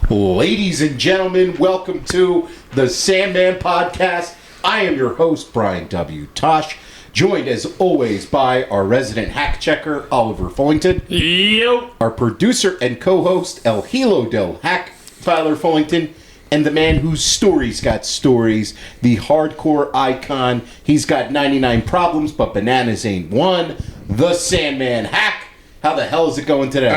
Ladies and gentlemen, welcome to the Sandman podcast. I am your host, Brian W. Tosh, joined as always by our resident hack checker, Oliver Fullington. Yo. Our producer and co-host, El Hilo del Hack, Tyler Fullington. And the man whose stories got stories, the hardcore icon. He's got 99 problems, but bananas ain't one. The Sandman Hack. How the hell is it going today?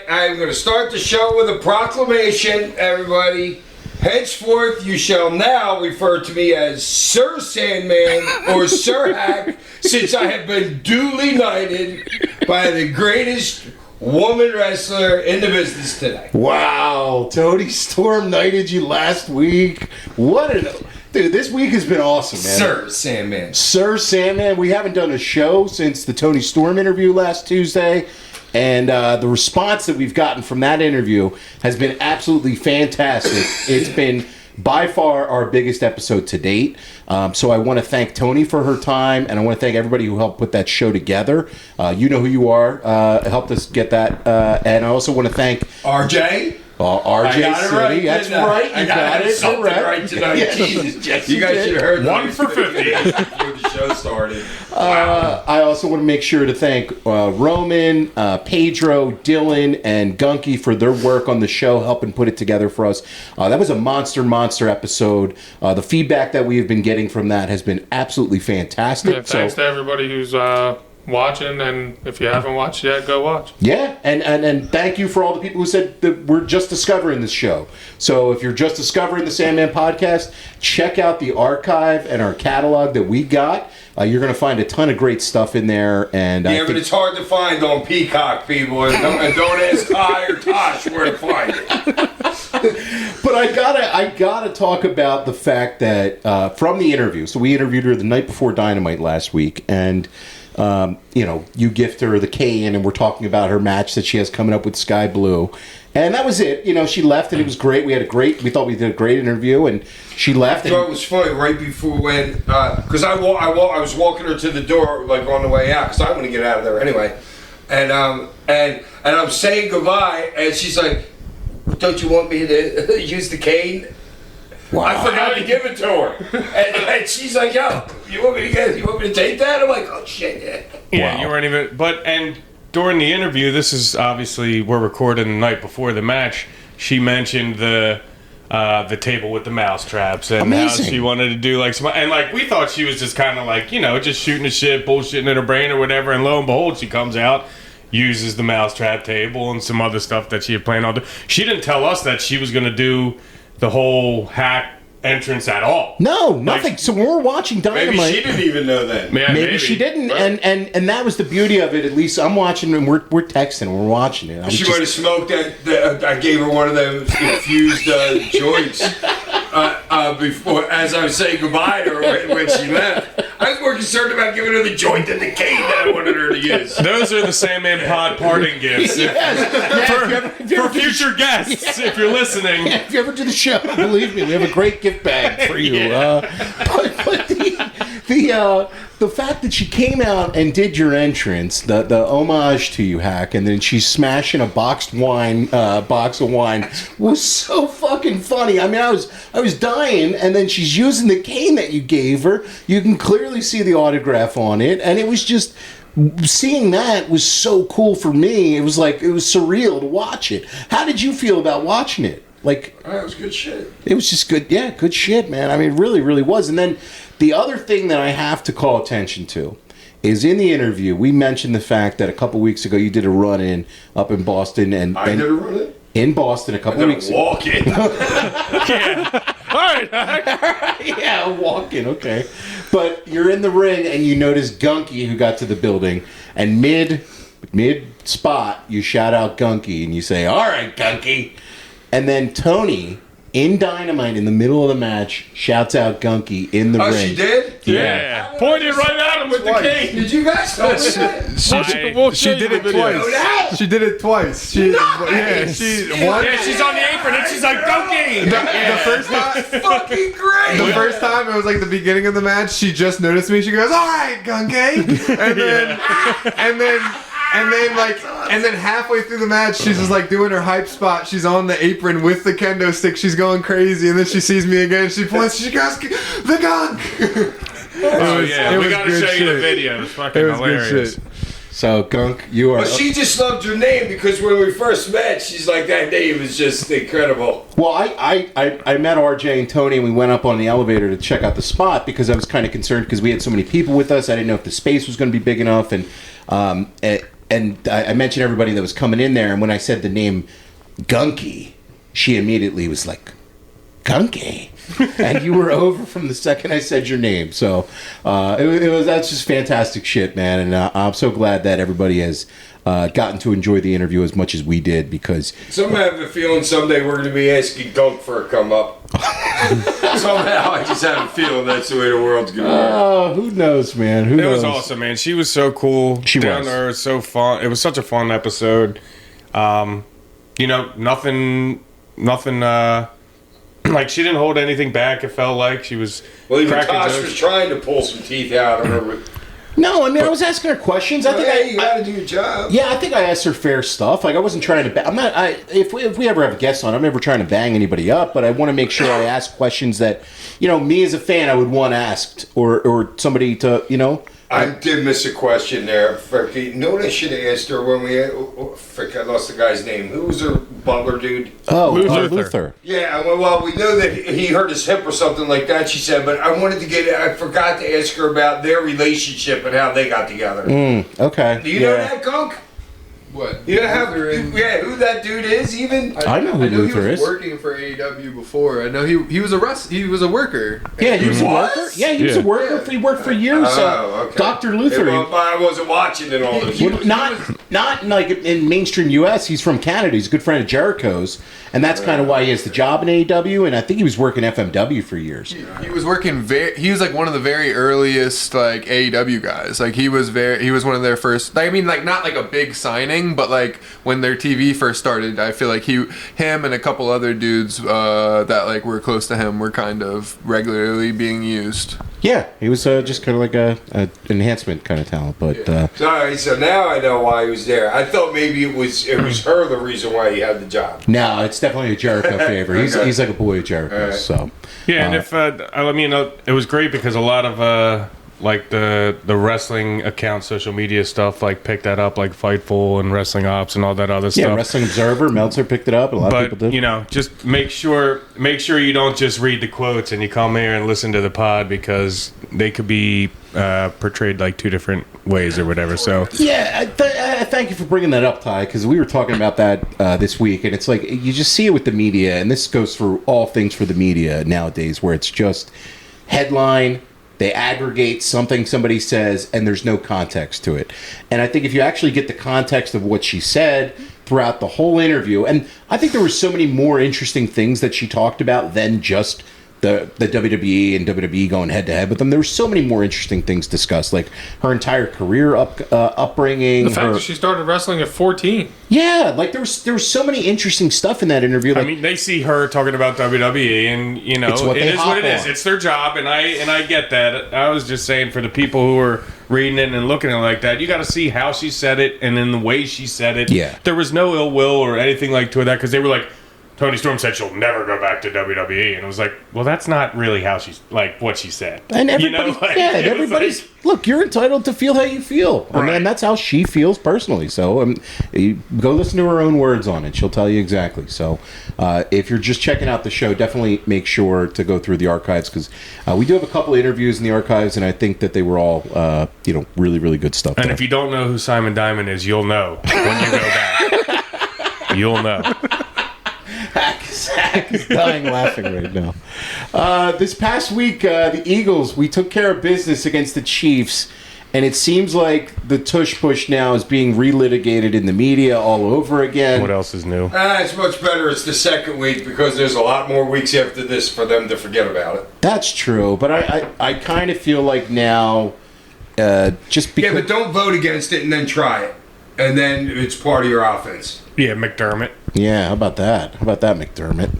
I'm going to start the show with a proclamation, everybody. Henceforth, you shall now refer to me as Sir Sandman or Sir Hack, since I have been duly knighted by the greatest woman wrestler in the business today. Wow, Toni Storm knighted you last week. Dude, this week has been awesome, man. Sir Sandman. Sir Sandman. We haven't done a show since the Toni Storm interview last Tuesday. And the response that we've gotten from that interview has been absolutely fantastic. It's been by far our biggest episode to date. So I want to thank Toni for her time, and I want to thank everybody who helped put that show together. You know who you are. Helped us get that. And I also want to thank RJ. RJ City. Right, that's right. You got it. Right tonight. Yes, you guys should have heard 1 for 50 before the show started. Wow. I also want to make sure to thank Roman, Pedro, Dylan, and Gunky for their work on the show, helping put it together for us. That was a monster episode. The feedback that we have been getting from that has been absolutely fantastic. Yeah, thanks to everybody who's watching, and if you haven't watched yet, go watch. Yeah, and thank you for all the people who said that we're just discovering this show. So if you're just discovering the Sandman podcast, check out the archive and our catalog that we got. You're going to find a ton of great stuff in there. And but it's hard to find on Peacock, people. And don't ask Ty or Tosh where to find it. But I gotta talk about the fact that from the interview. So we interviewed her the night before Dynamite last week, and you gift her the cane, and we're talking about her match that she has coming up with Sky Blue. And that was it. She left, and it was great. We thought we did a great interview, and she left. I thought it was funny right before when, because I was walking her to the door, like on the way out, because I want to get out of there anyway. And I'm saying goodbye, and she's like, "Don't you want me to use the cane?" Wow. I forgot to give it to her, and she's like, "Yo, you want me to take that?" I'm like, "Oh shit, yeah." Yeah, wow. You weren't even. And during the interview, this is obviously we're recording the night before the match. She mentioned the table with the mouse traps and amazing. How she wanted to do and we thought she was just kind of just shooting the shit, bullshitting in her brain or whatever. And lo and behold, she comes out, uses the mousetrap table and some other stuff that she had planned on doing. She didn't tell us that she was going to do the whole hack entrance at all. No, nothing. So when we're watching Dynamite, maybe she didn't even know that. Yeah, maybe she didn't, right. and that was the beauty of it. At least I'm watching, and we're texting, we're watching it. She might have smoked that. I gave her one of those infused joints before, as I was saying goodbye to her when she left. I was more concerned about giving her the joint than the cane that I wanted her to use. Those are the Sandman Pod parting gifts. For future guests, if you're listening. Yeah, if you ever do the show, believe me, we have a great gift bag for you. Yeah. But the fact that she came out and did your entrance, the homage to you, Hack, and then she's smashing a box of wine was so fucking funny. I mean, I was dying, and then she's using the cane that you gave her. You can clearly see the autograph on it, and it was just seeing that was so cool for me. It was surreal to watch it. How did you feel about watching it? It was good shit. It was just good. Yeah, good shit, man. I mean, it really, really was. And then the other thing that I have to call attention to is in the interview, we mentioned the fact that a couple weeks ago you did a run-in up in Boston. I did a run-in? In Boston a couple weeks ago. Walk-in. Yeah. All right. Yeah, walk-in, okay. But you're in the ring and you notice Gunky who got to the building, and mid-spot you shout out Gunky and you say, "All right, Gunky." And then Toni, in Dynamite, in the middle of the match, shouts out Gunky in the ring. Oh, she did? Yeah. Pointed right at him with the cane. Did you guys tell me that? She did it twice. She did it twice. She's on the apron and she's like, Gunky! The first time, fucking great! The first time, it was like the beginning of the match, she just noticed me. She goes, "All right, Gunky." And then And then halfway through the match, she's just like doing her hype spot. She's on the apron with the kendo stick. She's going crazy, and then she sees me again. She points. She goes, "The gunk." Oh yeah, we gotta good show you the shit. video. It's fucking It was hilarious. good shit. So, Gunk, you are. Well, she just loved your name because when we first met, she's like, that name is just incredible. Well, I met RJ and Tony, and we went up on the elevator to check out the spot because I was kind of concerned because we had so many people with us. I didn't know if the space was going to be big enough, and I mentioned everybody that was coming in there. And when I said the name Gunky, she immediately was like, Gunky. And you were over from the second I said your name. So that's just fantastic shit, man. And I'm so glad that everybody has gotten to enjoy the interview as much as we did because Somehow I have a feeling someday we're going to be asking Gunk for a come up. Somehow I just have a feeling that's the way the world's going to work. oh, who knows, man? Who It knows? was awesome, man. She was so cool. She down was. there, so fun. It was such a fun episode. Nothing. Like she didn't hold anything back. It felt like she was. Well, even cracking Tosh jokes. was trying to pull some teeth out of her. No, I mean I was asking her questions. I think Hey, you got to do your job. Yeah, I think I asked her fair stuff. Like I wasn't trying to. I'm not. If we ever have a guest on, I'm never trying to bang anybody up. But I want to make sure I ask questions that, me as a fan, I would want asked, or somebody to, I did miss a question there. Frick, you know what I should have asked her when we had... Frick, I lost the guy's name. Who was her butler dude? Oh, Luther. Luther. Yeah, well, we know that he hurt his hip or something like that, she said, but I wanted to I forgot to ask her about their relationship and how they got together. Okay. Do you know that, Gunk? What? You know who that dude is, even? I know who I know Luther he was is. working for AEW before. I know he was a worker. Yeah, he was a Was? worker. Yeah, he was a worker. He worked for years. Oh, okay. Dr. Luther. Well, I wasn't watching it all this. Well, not like in mainstream U.S. He's from Canada. He's a good friend of Jericho's, and that's kind of why he has the job in AEW. And I think he was working FMW for years. He was working he was like one of the very earliest like AEW guys. Like he was one of their first. I mean, like not like a big signing, but like when their TV first started, I feel like him and a couple other dudes that like were close to him were kind of regularly being used. Yeah, he was just kind of like a enhancement kind of talent, but. Sorry, so now I know why he was there. I thought maybe it was her the reason why he had the job. No, it's definitely a Jericho favor. Okay. He's like a boy of Jericho. Right. So Yeah, and if it was great because a lot of like the wrestling account social media stuff like picked that up, like Fightful and Wrestling Ops and all that other yeah, stuff. Wrestling Observer, Meltzer picked it up. A lot of people But did. just make sure you don't just read the quotes and you come here and listen to the pod because they could be portrayed like two different ways or whatever. So Yeah, thank you for bringing that up, Ty, because we were talking about that this week, and it's like you just see it with the media, and this goes for all things for the media nowadays, where it's just headline. They aggregate something somebody says, and there's no context to it. And I think if you actually get the context of what she said throughout the whole interview, and I think there were so many more interesting things that she talked about than just the WWE and WWE going head to head with them. There were so many more interesting things discussed, like her entire career upbringing. The fact that she started wrestling at 14. Yeah, like there was so many interesting stuff in that interview. Like, I mean, they see her talking about WWE, and It's what it they is what it hop is. on. It's their job, and I get that. I was just saying for the people who are reading it and looking at it like that, you got to see how she said it and in the way she said it. Yeah. There was no ill will or anything like to that because they were like, Toni Storm said she'll never go back to WWE, and it was like, well, that's not really how she's like what she said. and everybody, and it was everybody's like- look. You're entitled to feel how you feel, Right. and that's how she feels personally. So, you go listen to her own words on it. She'll tell you exactly. So, if you're just checking out the show, definitely make sure to go through the archives because we do have a couple of interviews in the archives, and I think that they were all, really, really good stuff. And there. if you don't know who Simon Diamond is, you'll know when you go back. You'll know. Zach is dying laughing right now. This past week, the Eagles, we took care of business against the Chiefs, and it seems like the tush push now is being relitigated in the media all over again. What else is new? It's much better. It's the second week because there's a lot more weeks after this for them to forget about it. That's true, but I kind of feel like now, just because... Yeah, but don't vote against it and then try it. And then it's part of your offense. Yeah, McDermott. Yeah, how about that? How about that, McDermott?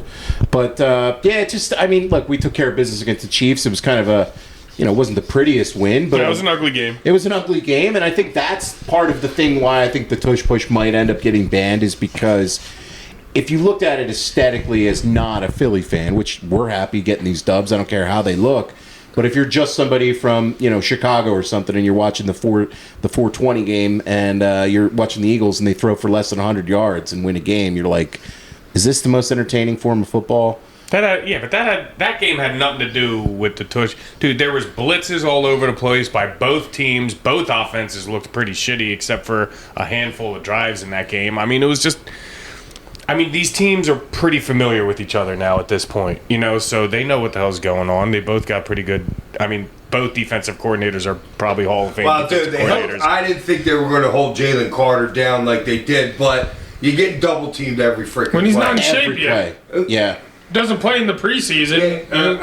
But, look, we took care of business against the Chiefs. It was kind of it wasn't the prettiest win, but That was an ugly game. It was an ugly game, and I think that's part of the thing why I think the tush push might end up getting banned is because if you looked at it aesthetically as not a Philly fan, which we're happy getting these dubs, I don't care how they look, but if you're just somebody from Chicago or something and you're watching the 420 game and you're watching the Eagles and they throw for less than 100 yards and win a game, you're like, is this the most entertaining form of football? But that game had nothing to do with the tush. Dude, there was blitzes all over the place by both teams. Both offenses looked pretty shitty except for a handful of drives in that game. I mean, it was just... these teams are pretty familiar with each other now at this point, so they know what the hell's going on. They both got pretty good... both defensive coordinators are probably Hall of Fame defensive coordinators. I didn't think they were going to hold Jalen Carter down like they did, but you get double teamed every freaking When he's play. not in shape Every yet. play. Yeah. Doesn't play in the preseason. And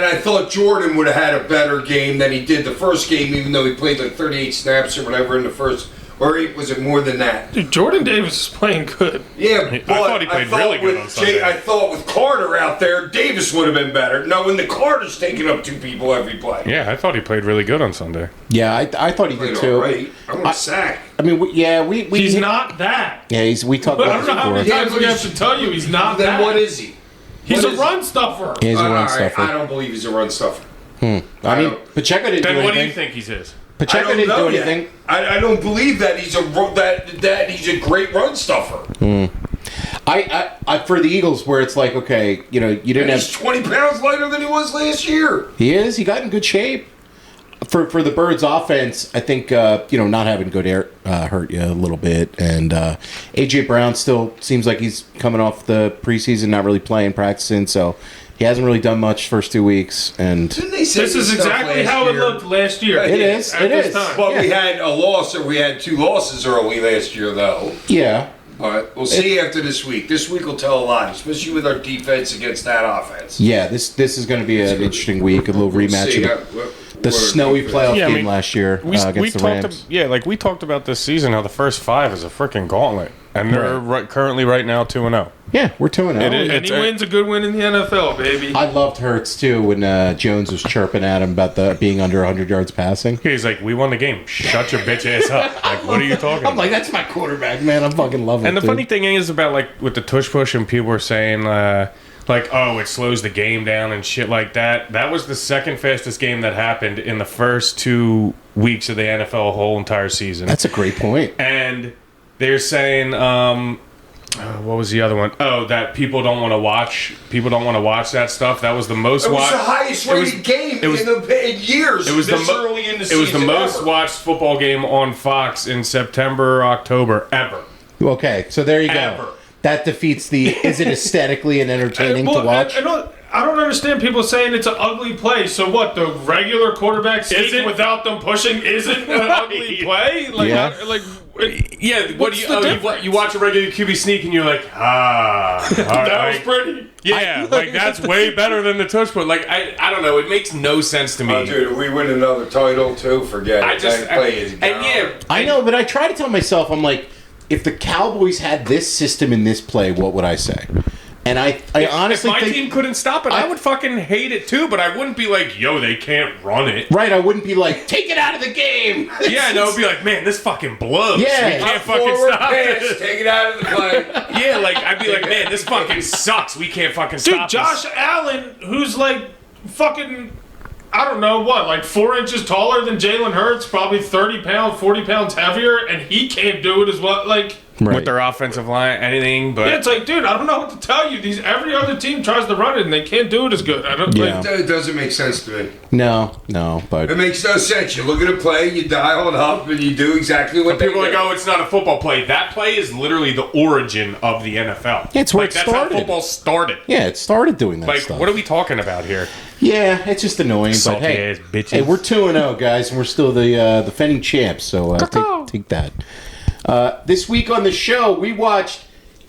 I thought Jordan would have had a better game than he did the first game, even though he played like 38 snaps or whatever in the first... Or was it more than that? Dude, Jordan Davis is playing good. Yeah, I but thought he played really good on Sunday. I thought with Carter out there, Davis would have been better. No, when the Carter's taking up 2 people every play. Yeah, I thought he played really good on Sunday. Yeah, I thought he did too. Right. I'm going to sack. He's not that. Yeah, we talked I about don't this know how many before. times we have to tell you he's not Then that. what is he? He's What a is run stuffer. He's a run All right, stuffer. I don't believe he's a run stuffer. Pacheco didn't Then do what do you anything. think he is? Pacheco I don't didn't know do yet. anything. I don't believe that he's that he's a great run stuffer. I for the Eagles, where it's like, okay, you didn't And have. he's 20 pounds lighter than he was last year. He is. He got in good shape. For the Birds' offense, I think not having good air hurt you a little bit, and AJ Brown still seems like he's coming off the preseason, not really playing, practicing, so he hasn't really done much first 2 weeks. And Didn't they say This is stuff exactly last how it year? looked last year. It is. At It this is. time. But we had a loss, or we had 2 losses early last year, though. yeah, All right, we'll see after this week. This week will tell a lot, especially with our defense against that offense. yeah, this is going to be an interesting week, a little We'll rematch see of what the our snowy defense- playoff Yeah, I game mean, last year We against the Rams. talked, we talked about this season how the first 5 is a freaking gauntlet, and they're currently right now 2-0. Yeah, we're 2-0. It is. And he wins a good win in the NFL, baby. I loved Hurts too when Jones was chirping at him about being under 100 yards passing. He's like, "We won the game. Shut your bitch ass up." Like, what are you talking I'm about? like, that's my quarterback, man. I'm fucking loving it. And the dude. funny thing is about with the tush push, and people were saying oh, it slows the game down and shit like that. That was the second fastest game that happened in the first 2 weeks of the NFL whole entire season. That's a great point. And they're saying, what was the other one? Oh, that people don't want to watch. People don't want to watch that stuff. That was the most It was watched. the highest rated game in years. It was this the early in the It season. was the most ever. watched football game on Fox in September, October ever. Okay, so there you Ever. go. That defeats the. Is it aesthetically and entertaining to watch? I don't understand people saying it's an ugly play. So what? The regular quarterback sneak Isn't- without them pushing isn't an ugly play? Like, Yeah. Yeah, what What's do you? the Oh, difference? you watch a regular QB sneak and you're like, that was pretty. Yeah, like that's way better than the touch point. Like I don't know. It makes no sense to me. Oh, dude, if we win another title too, forget it. That play is gone. and yeah, I know, but I try to tell myself, I'm like, if the Cowboys had this system in this play, what would I say? And I honestly if my think, team couldn't stop it, I would fucking hate it too. But I wouldn't be like, yo, they can't run it. right, I wouldn't be like, take it out of the game. Yeah, no, it'd be like, man, this fucking blows. Yeah. we can't fucking Forward stop pass, it. take it out of the play. Yeah, like I'd be like, man, this fucking sucks. We can't fucking Dude, stop Josh this. Allen, who's like fucking, I don't know what, like 4 inches taller than Jalen Hurts, probably 30 pounds, 40 pounds heavier, and he can't do it as well. Like, Right. With their offensive line, anything, but it's like, dude, I don't know what to tell you. Every other team tries to run it, and they can't do it as good. I don't. Yeah. Like, It doesn't make sense to me. No, but It makes no sense. You look at a play, you dial it up, and you do exactly what they people are do. like, oh, it's not a football play. That play is literally the origin of the NFL. Yeah, it's where like, it that's started. how football started. yeah, it started doing that Like, stuff. what are we talking about here? Yeah, it's just annoying. But Salty hey, ass bitches. hey, we're 2-0, guys, and we're still the defending champs. So take that. This week on the show, we watched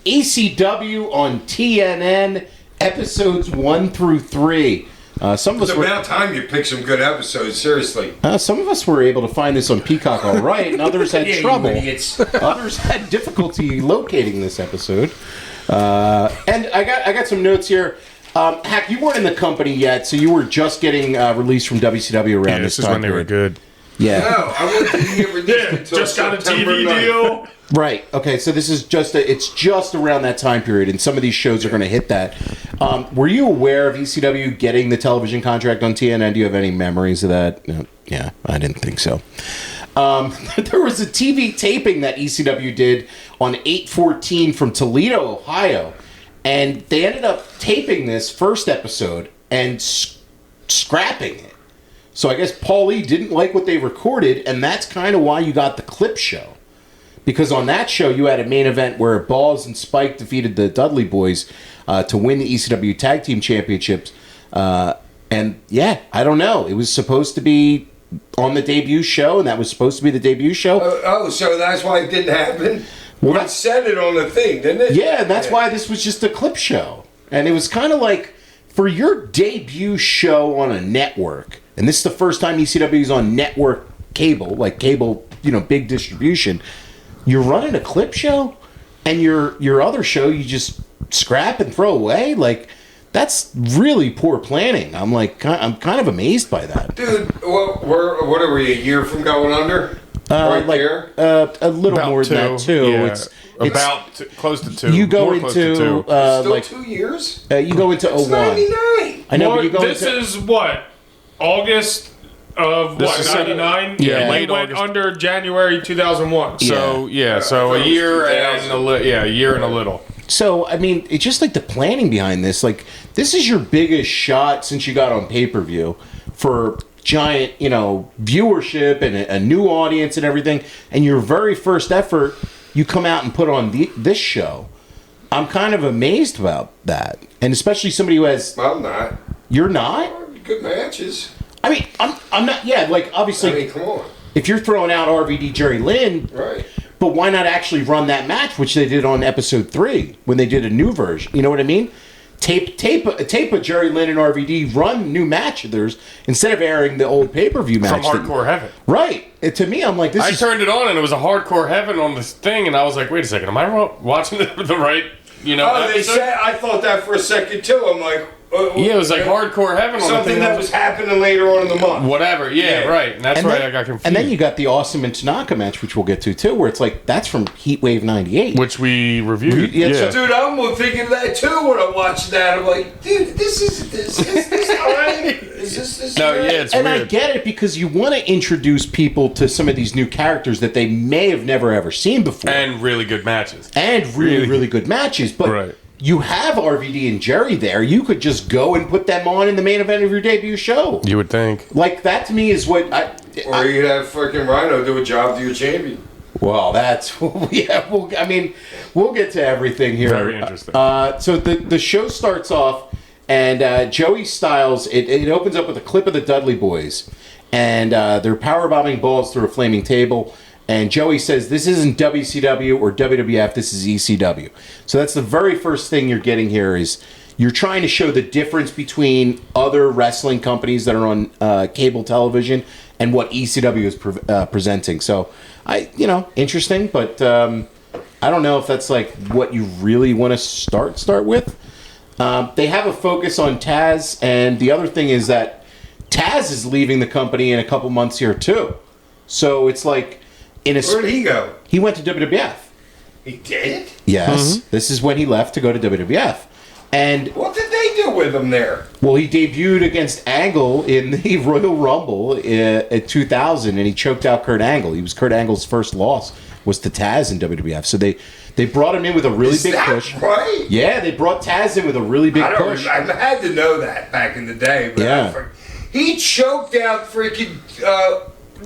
ECW on TNN Episodes 1 through 3. Some of It's us were about time you pick some good episodes, seriously. some of us were able to find this on Peacock all right, and others had Yeah, you trouble. idiots. Others had difficulty locating this episode. And I got some notes here. Hack, you weren't in the company yet, so you were just getting released from WCW around This this is time when they were period. good. Yeah. No, I wasn't even Yeah, just got a TV deal. Right. Okay. So this is it's just around that time period, and some of these shows are going to hit that. Were you aware of ECW getting the television contract on TNN? Do you have any memories of that? No. Yeah, I didn't think so. There was a TV taping that ECW did on 8/14 from Toledo, Ohio, and they ended up taping this first episode and scrapping it. So I guess Paulie didn't like what they recorded, and that's kind of why you got the clip show. Because on that show, you had a main event where Balls and Spike defeated the Dudley Boys to win the ECW Tag Team Championships. And yeah, I don't know. It was supposed to be on the debut show, and that was supposed to be the debut show. So that's why it didn't happen? Well, It said it on the thing, didn't it? Yeah, and that's why this was just a clip show. And it was kind of like, for your debut show on a network, and this is the first time ECW is on network cable, like cable, big distribution, you're running a clip show, and your other show you just scrap and throw away? Like, that's really poor planning. I'm kind of amazed by that. Dude, what are we, a year from going under? There? A little About more than that, too. Yeah, It's close to 2. you go More close to into 2. Still 2 years? you go into It's 01. 99. I know, Well, but you go this into is what? August of This is 99? Yeah, And late we went August. under January 2001. So, I so thought a it year was and 2000. a year and a little. So, I mean, it's just like the planning behind this. Like, this is your biggest shot since you got on pay-per-view for giant, viewership and a new audience and everything. And your very first effort, you come out and put on this show. I'm kind of amazed about that. And especially somebody who has... I'm not. You're not? Good matches. I mean, I'm not... Yeah, like, obviously, Come on. if you're throwing out RVD Jerry Lynn... Right. But why not actually run that match, which they did on episode 3 when they did a new version? You know what I mean? Tape a Jerry Lynn and RVD run new match of theirs instead of airing the old pay-per-view match. From Hardcore Heaven. Right. To me, I'm like, this I is... turned it on and it was a Hardcore Heaven on this thing, and I was like, wait a second, am I watching the right, They episode? said, I thought that for a second too. I'm like, Yeah, it was like Hardcore Heaven on the something thing. that was happening later on in the month. Whatever, yeah, right. And that's why I got confused. And then you got the Awesome and Tanaka match, which we'll get to too, where it's like, that's from Heatwave 98. Which we reviewed. Yeah, Yeah. Dude, I'm thinking of that too when I'm watching that. I'm like, dude, this is this time? Is this No, right? yeah, it's And weird. I get it because you want to introduce people to some of these new characters that they may have never ever seen before. And really good matches. And really, really good matches. But Right. you have RVD and Jerry there. You could just go and put them on in the main event of your debut show. You would think. Like, that to me is what Or you'd have freaking Rhino do a job to your champion. well, that's... Yeah, we'll get to everything here. Very interesting. So the show starts off, and Joey Styles, it opens up with a clip of the Dudley Boys, and they're powerbombing Balls through a flaming table, and Joey says, this isn't WCW or WWF, this is ECW. So that's the very first thing you're getting here is you're trying to show the difference between other wrestling companies that are on cable television and what ECW is presenting. So, interesting, but I don't know if that's like what you really want to start with. They have a focus on Taz, and the other thing is that Taz is leaving the company in a couple months here too. So it's like Where'd he go? he went to WWF. He did? Yes, this is when he left to go to WWF. And What did they do with him there? well, he debuted against Angle in the Royal Rumble at 2000, and he choked out Kurt Angle. He was Kurt Angle's first loss was to Taz in WWF. So they brought him in with a really Is big that push. right? Yeah, they brought Taz in with a really big push. I had to know that back in the day. But Yeah. he choked out freaking.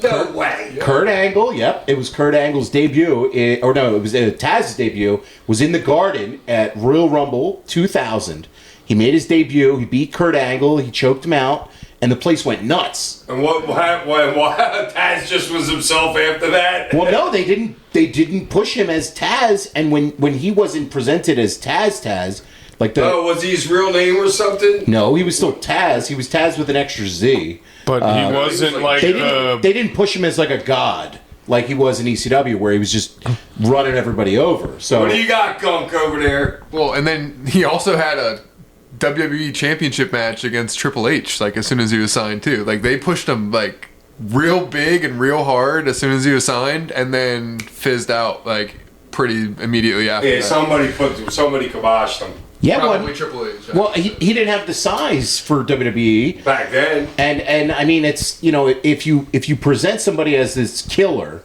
No way. Kurt Angle, yep. It was Kurt Angle's debut, it was Taz's debut, was in the Garden at Royal Rumble 2000. He made his debut, he beat Kurt Angle, he choked him out, and the place went nuts. And what Taz just was himself after that? Well, no, they didn't push him as Taz, and when he wasn't presented as Taz, like Was he his real name or something? No, he was still Taz. He was Taz with an extra Z. But he wasn't like... They didn't push him as like a god, like he was in ECW, where he was just running everybody over. So What do you got, Gunk, over there? Well, and then he also had a WWE Championship match against Triple H, like as soon as he was signed too. Like they pushed him like real big and real hard as soon as he was signed, and then fizzed out like pretty immediately after. Yeah, that. somebody kiboshed him. Yeah, Probably well, Triple H. well, he didn't have the size for WWE Back then. and I mean, it's, you know, if you present somebody as this killer,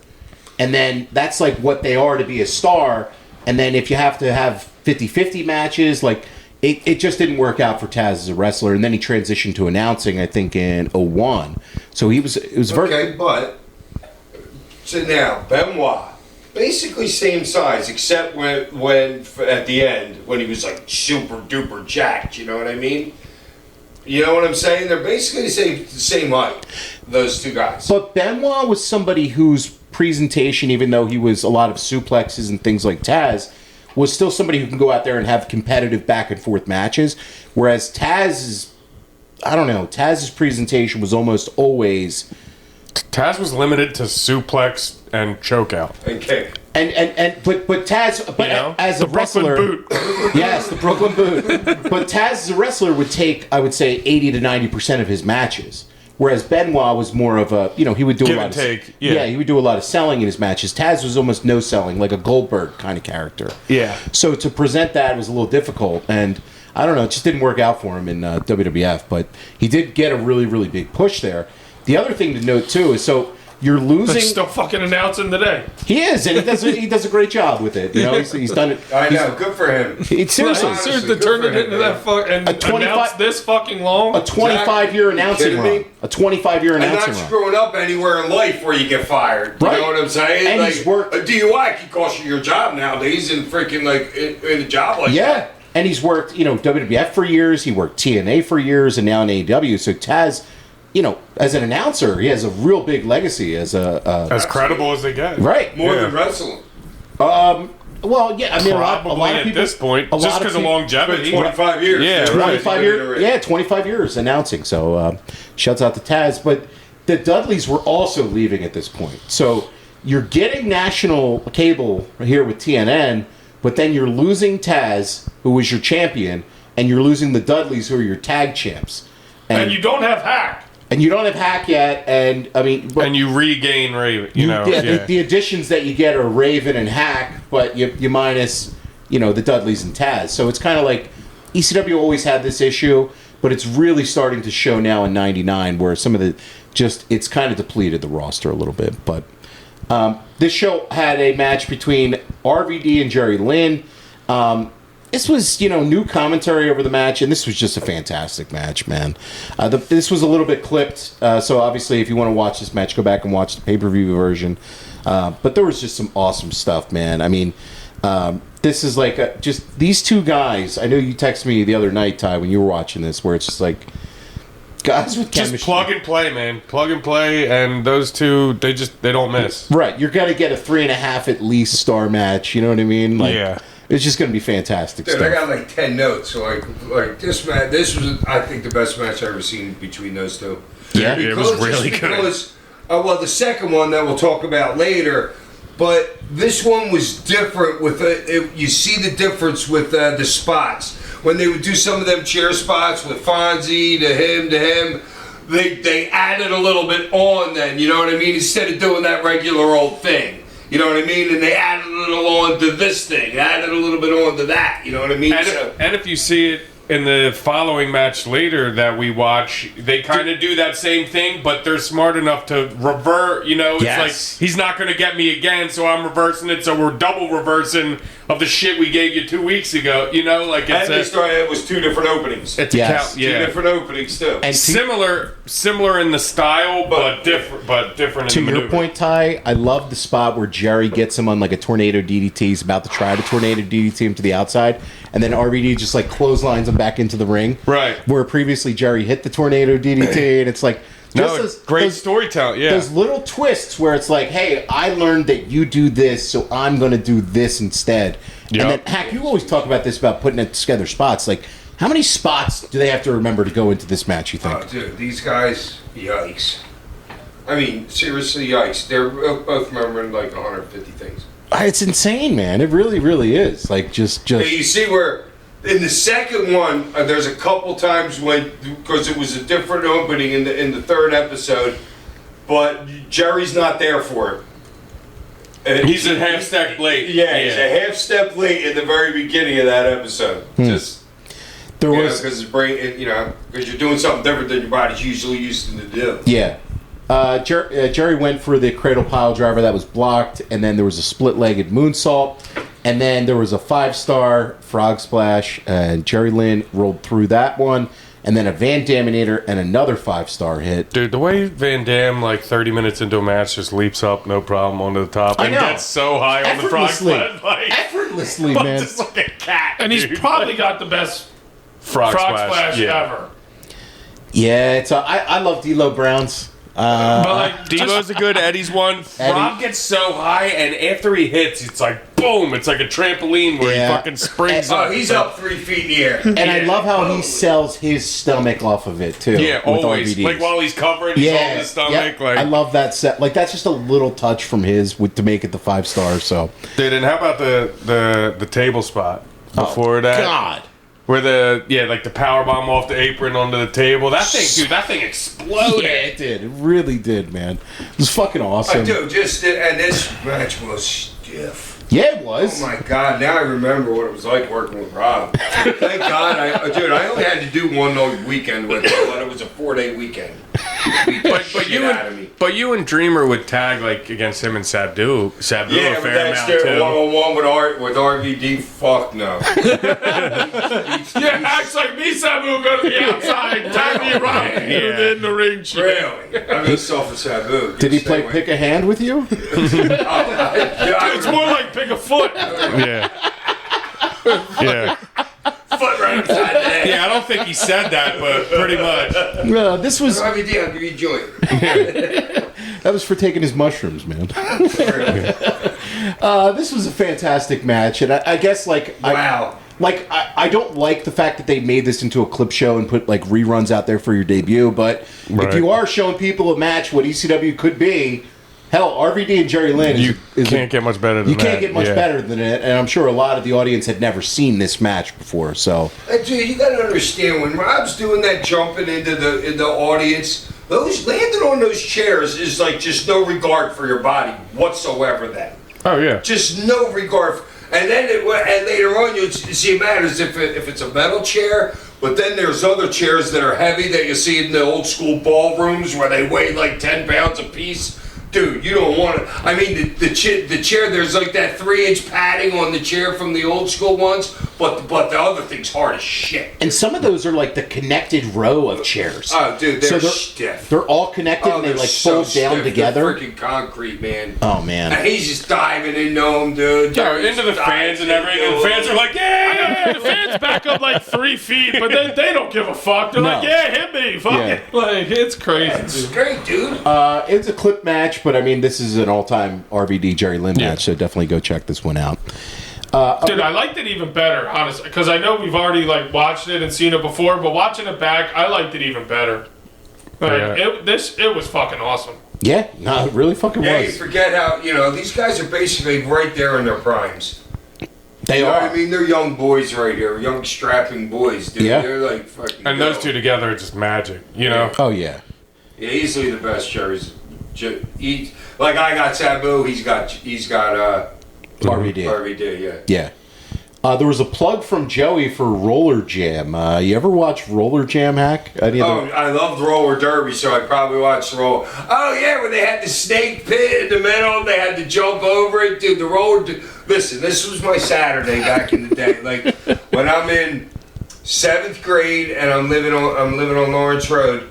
and then that's like what they are to be a star, and then if you have to have 50-50 matches, like it just didn't work out for Taz as a wrestler, and then he transitioned to announcing, I think in 01. So it was very Okay, but so now Benoit, basically same size, except when at the end when he was like super duper jacked. You know what I mean? You know what I'm saying? They're basically the same height. Those two guys. But Benoit was somebody whose presentation, even though he was a lot of suplexes and things like Taz, was still somebody who can go out there and have competitive back and forth matches. Whereas Taz's presentation was almost always... Taz was limited to suplex and chokeout. And kick. But Taz, but You know? as The a wrestler, Brooklyn boot. yes, the Brooklyn boot. But Taz as a wrestler would take, I would say, 80 to 90% of his matches. Whereas Benoit was more of a, he would do Give a lot and of take, yeah. he would do a lot of selling in his matches. Taz was almost no selling, like a Goldberg kind of character. Yeah. So to present that was a little difficult, and I don't know, it just didn't work out for him in WWF. But he did get a really, really big push there. The other thing to note too is you're losing. But still fucking announcing today. He is, and he does a great job with it. He's done it. I know. Good for him. Seriously, Honestly, Seriously, good turn for it him, into man. that fuck and A 25 announce this fucking long. a 25-year announcing kidding me? run. A 25-year And announcing not run. screwing up anywhere in life where you get fired. You Right. know what I'm saying? And like, he's worked- a DUI can cost you your job nowadays, and freaking like in a job like Yeah, that. and he's worked, WWF for years. He worked TNA for years, and now in AEW. So Taz, as an announcer, he has a real big legacy as As credible as they get. right. More Yeah. than wrestling. Well, yeah, I mean, Probably a lot of at people, this point, a lot just of because of people- longevity. 25 years. Yeah, They're right. 25 doing it years. already. Yeah, 25 years announcing. So shouts out to Taz. But the Dudleys were also leaving at this point. So you're getting national cable here with TNN, but then you're losing Taz, who was your champion, and you're losing the Dudleys, who are your tag champs. And you don't have Hack. And you don't have Hack yet, and I mean, but And you regain Raven, the additions that you get are Raven and Hack, but you minus, the Dudleys and Taz. So it's kind of like ECW always had this issue, but it's really starting to show now in '99 where some of it's kind of depleted the roster a little bit. But this show had a match between RVD and Jerry Lynn. This was, new commentary over the match, and this was just a fantastic match, man. This was a little bit clipped, so obviously if you want to watch this match, go back and watch the pay-per-view version. But there was just some awesome stuff, man. I mean, this is like just these two guys. I know you texted me the other night, Ty, when you were watching this, where it's just like guys with chemistry. Just plug and play, man. Plug and play, and those two, they don't miss. Right, you're gonna get a 3.5 at least star match. You know what I mean? Like, Yeah. It's just going to be fantastic Dude, stuff. I got like 10 notes. So like this match, this was I think the best match I've ever seen between those two. Yeah. It was really good. Because, well, the second one that we'll talk about later, but this one was different. You see the difference with the spots when they would do some of them chair spots with Fonzie to him. They added a little bit on then. You know what I mean? Instead of doing that regular old thing. You know what I mean? And they added a little on to this thing, added a little bit on to that. You know what I mean? And if you see it in the following match later that we watch, they kind of do that same thing, but they're smart enough to revert. It's Yes. like, he's not going to get me again, so I'm reversing it, so we're double reversing of the shit we gave you 2 weeks ago. Like and they started. It was two different openings. it's a Yes. count, Two yeah. different openings too. And Similar in the style, but different to in the your maneuver. point, Ty, I love the spot where Jerry gets him on like a tornado DDT. He's about to try to tornado DDT him to the outside, and then RVD just like clotheslines him back into the ring. Right. Where previously Jerry hit the tornado DDT, and it's like Great storytelling, yeah. Those little twists where it's like, hey, I learned that you do this, so I'm going to do this instead. Yep. And then, Hack, you always talk about this about putting it together spots. Like, how many spots do they have to remember to go into this match, you think? Oh, dude, these guys, yikes. I mean, seriously, yikes. They're both remembering like 150 things. It's insane, man. It really, really is. Like, just. Hey, you see where In the second one, there's a couple times when, because it was a different opening in the third episode, but Jerry's not there for it. He's a half step late. Yeah, he's a half step late in the very beginning of that episode. Just There was because his brain, because you're doing something different than your body's usually used to do. Yeah. Jerry went for the cradle pile driver that was blocked, and then there was a split-legged moonsault, and then there was a 5-star frog splash, and Jerry Lynn rolled through that one, and then a Van Daminator and another 5-star hit. Dude, the way Van Damme, like 30 minutes into a match, just leaps up, no problem, onto the top, and gets so high on the frog splash. Effortlessly, man. Just like a cat. And he's dude. probably got the best frog splash yeah. ever. Yeah, I love D'Lo Brown's. But like, Devo's a good, Eddie's one. Rob gets so high, and after he hits, it's like boom! It's like a trampoline where Yeah. he fucking springs up. Oh, he's up 3 feet in the air. And I love how he sells his stomach off of it too. Yeah, with always. RVDs. Like while he's covering, he's holding his stomach. Yep. Like I love that set. Like that's just a little touch from his to make it the 5-star. So, dude, and how about the table spot before that? God. Where like the power bomb off the apron onto the table. That thing exploded. Yeah, it did. It really did, man. It was fucking awesome. Dude, and this match was stiff. Yeah, it was. Oh my God! Now I remember what it was like working with Rob. Thank God, I only had to do one weekend with him, but it was a 4-day weekend. But you and Dreamer would tag like against him and Sabu a fair amount too. One-on-one with RVD. Fuck no. yeah, acts like me, Sabu, go to the outside, tag me around, in the ring. Really? I'm just off of Sabu. Did he play pick a hand with you? It's more like pick a foot. Yeah. Yeah. Foot right upside the head. Yeah, I don't think he said that, but pretty much. No, this was RVD, I'll give you a joint. that was for taking his mushrooms, man. This was a fantastic match, and I guess Wow. I don't like the fact that they made this into a clip show and put like reruns out there for your debut, but if you are showing people a match what ECW could be, hell, RVD and Jerry Lynn can't get much better than that. You can't get much better than it, and I'm sure a lot of the audience had never seen this match before, so. Dude, you gotta understand, when Rob's doing that jumping into the audience, those landing on those chairs is like just no regard for your body whatsoever then. Oh, yeah. Just no regard. And then and later on, you'll see it matters if it's a metal chair, but then there's other chairs that are heavy that you see in the old school ballrooms where they weigh like 10 pounds apiece. Dude, you don't want it. I mean, the chair, there's like that 3-inch padding on the chair from the old school ones, but the other thing's hard as shit. And some of those are like the connected row of chairs. Oh, dude, they're stiff. They're all connected and they like fold down together. They're freaking concrete, man. Oh, man. And he's just diving into them, dude. Yeah, into the fans and everything. And the fans are like, yeah! The fans back up like 3 feet, but they don't give a fuck. They're like, yeah, hit me. Fuck it. Like, it's crazy. It's great, dude. It's a clip match, but I mean, this is an all-time RVD Jerry Lynn match, so definitely go check this one out. Dude, I liked it even better, honestly, because I know we've already like watched it and seen it before, but watching it back, I liked it even better. Like, it was fucking awesome. Yeah, no, it really fucking Yeah, you was. forget how, these guys are basically right there in their primes. They You know are. what I mean? They're young boys right here, young strapping boys, dude. Yeah. They're like fucking. And those two together are just magic, you know? Oh, yeah. Yeah, easily the best Jerry's. Like I got Sabu, he's got RVD. RVD, yeah. Yeah. There was a plug from Joey for Roller Jam. You ever watch Roller Jam, Hack? I loved roller derby, so I probably watched the roller. Oh yeah, when they had the snake pit in the middle, they had to jump over it, dude. The roller. Listen, this was my Saturday back in the day. Like when I'm in 7th grade and I'm living on Lawrence Road.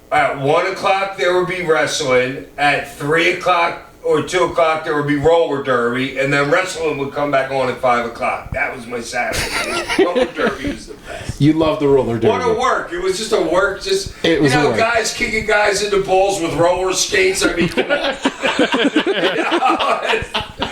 At 1 o'clock there would be wrestling. At 3 o'clock or 2 o'clock there would be roller derby, and then wrestling would come back on at 5 o'clock. That was my Saturday. Roller derby was the best. You love the Roller Derby. What a work! It was just a work. It was a work. Guys kicking guys into balls with roller skates. I mean, come on.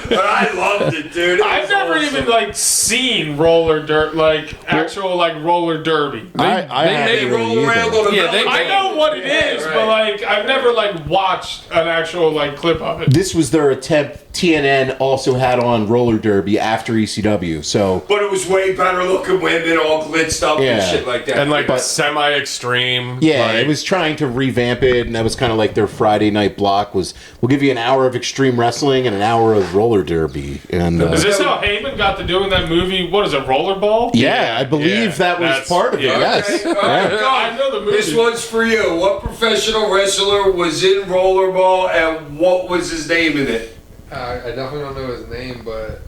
But I loved it, dude. I've never even like seen roller dirt, like actual like roller derby. They roll around on the belt. I know what it is, but like I've never like watched an actual like clip of it. This was their attempt. TNN also had on roller derby after ECW, so. But it was way better looking women, all glitzed up and shit like that. And like semi-extreme. Yeah, like, it was trying to revamp it, and that was kind of like their Friday night block. Was we'll give you an hour of extreme wrestling and an hour of roller derby. And is this how Heyman got to doing that movie? What is it, Rollerball? Yeah, I believe that was part of it. Yes. All right, I know the movie. This one's for you. What professional wrestler was in Rollerball, and what was his name in it? I definitely don't know his name, but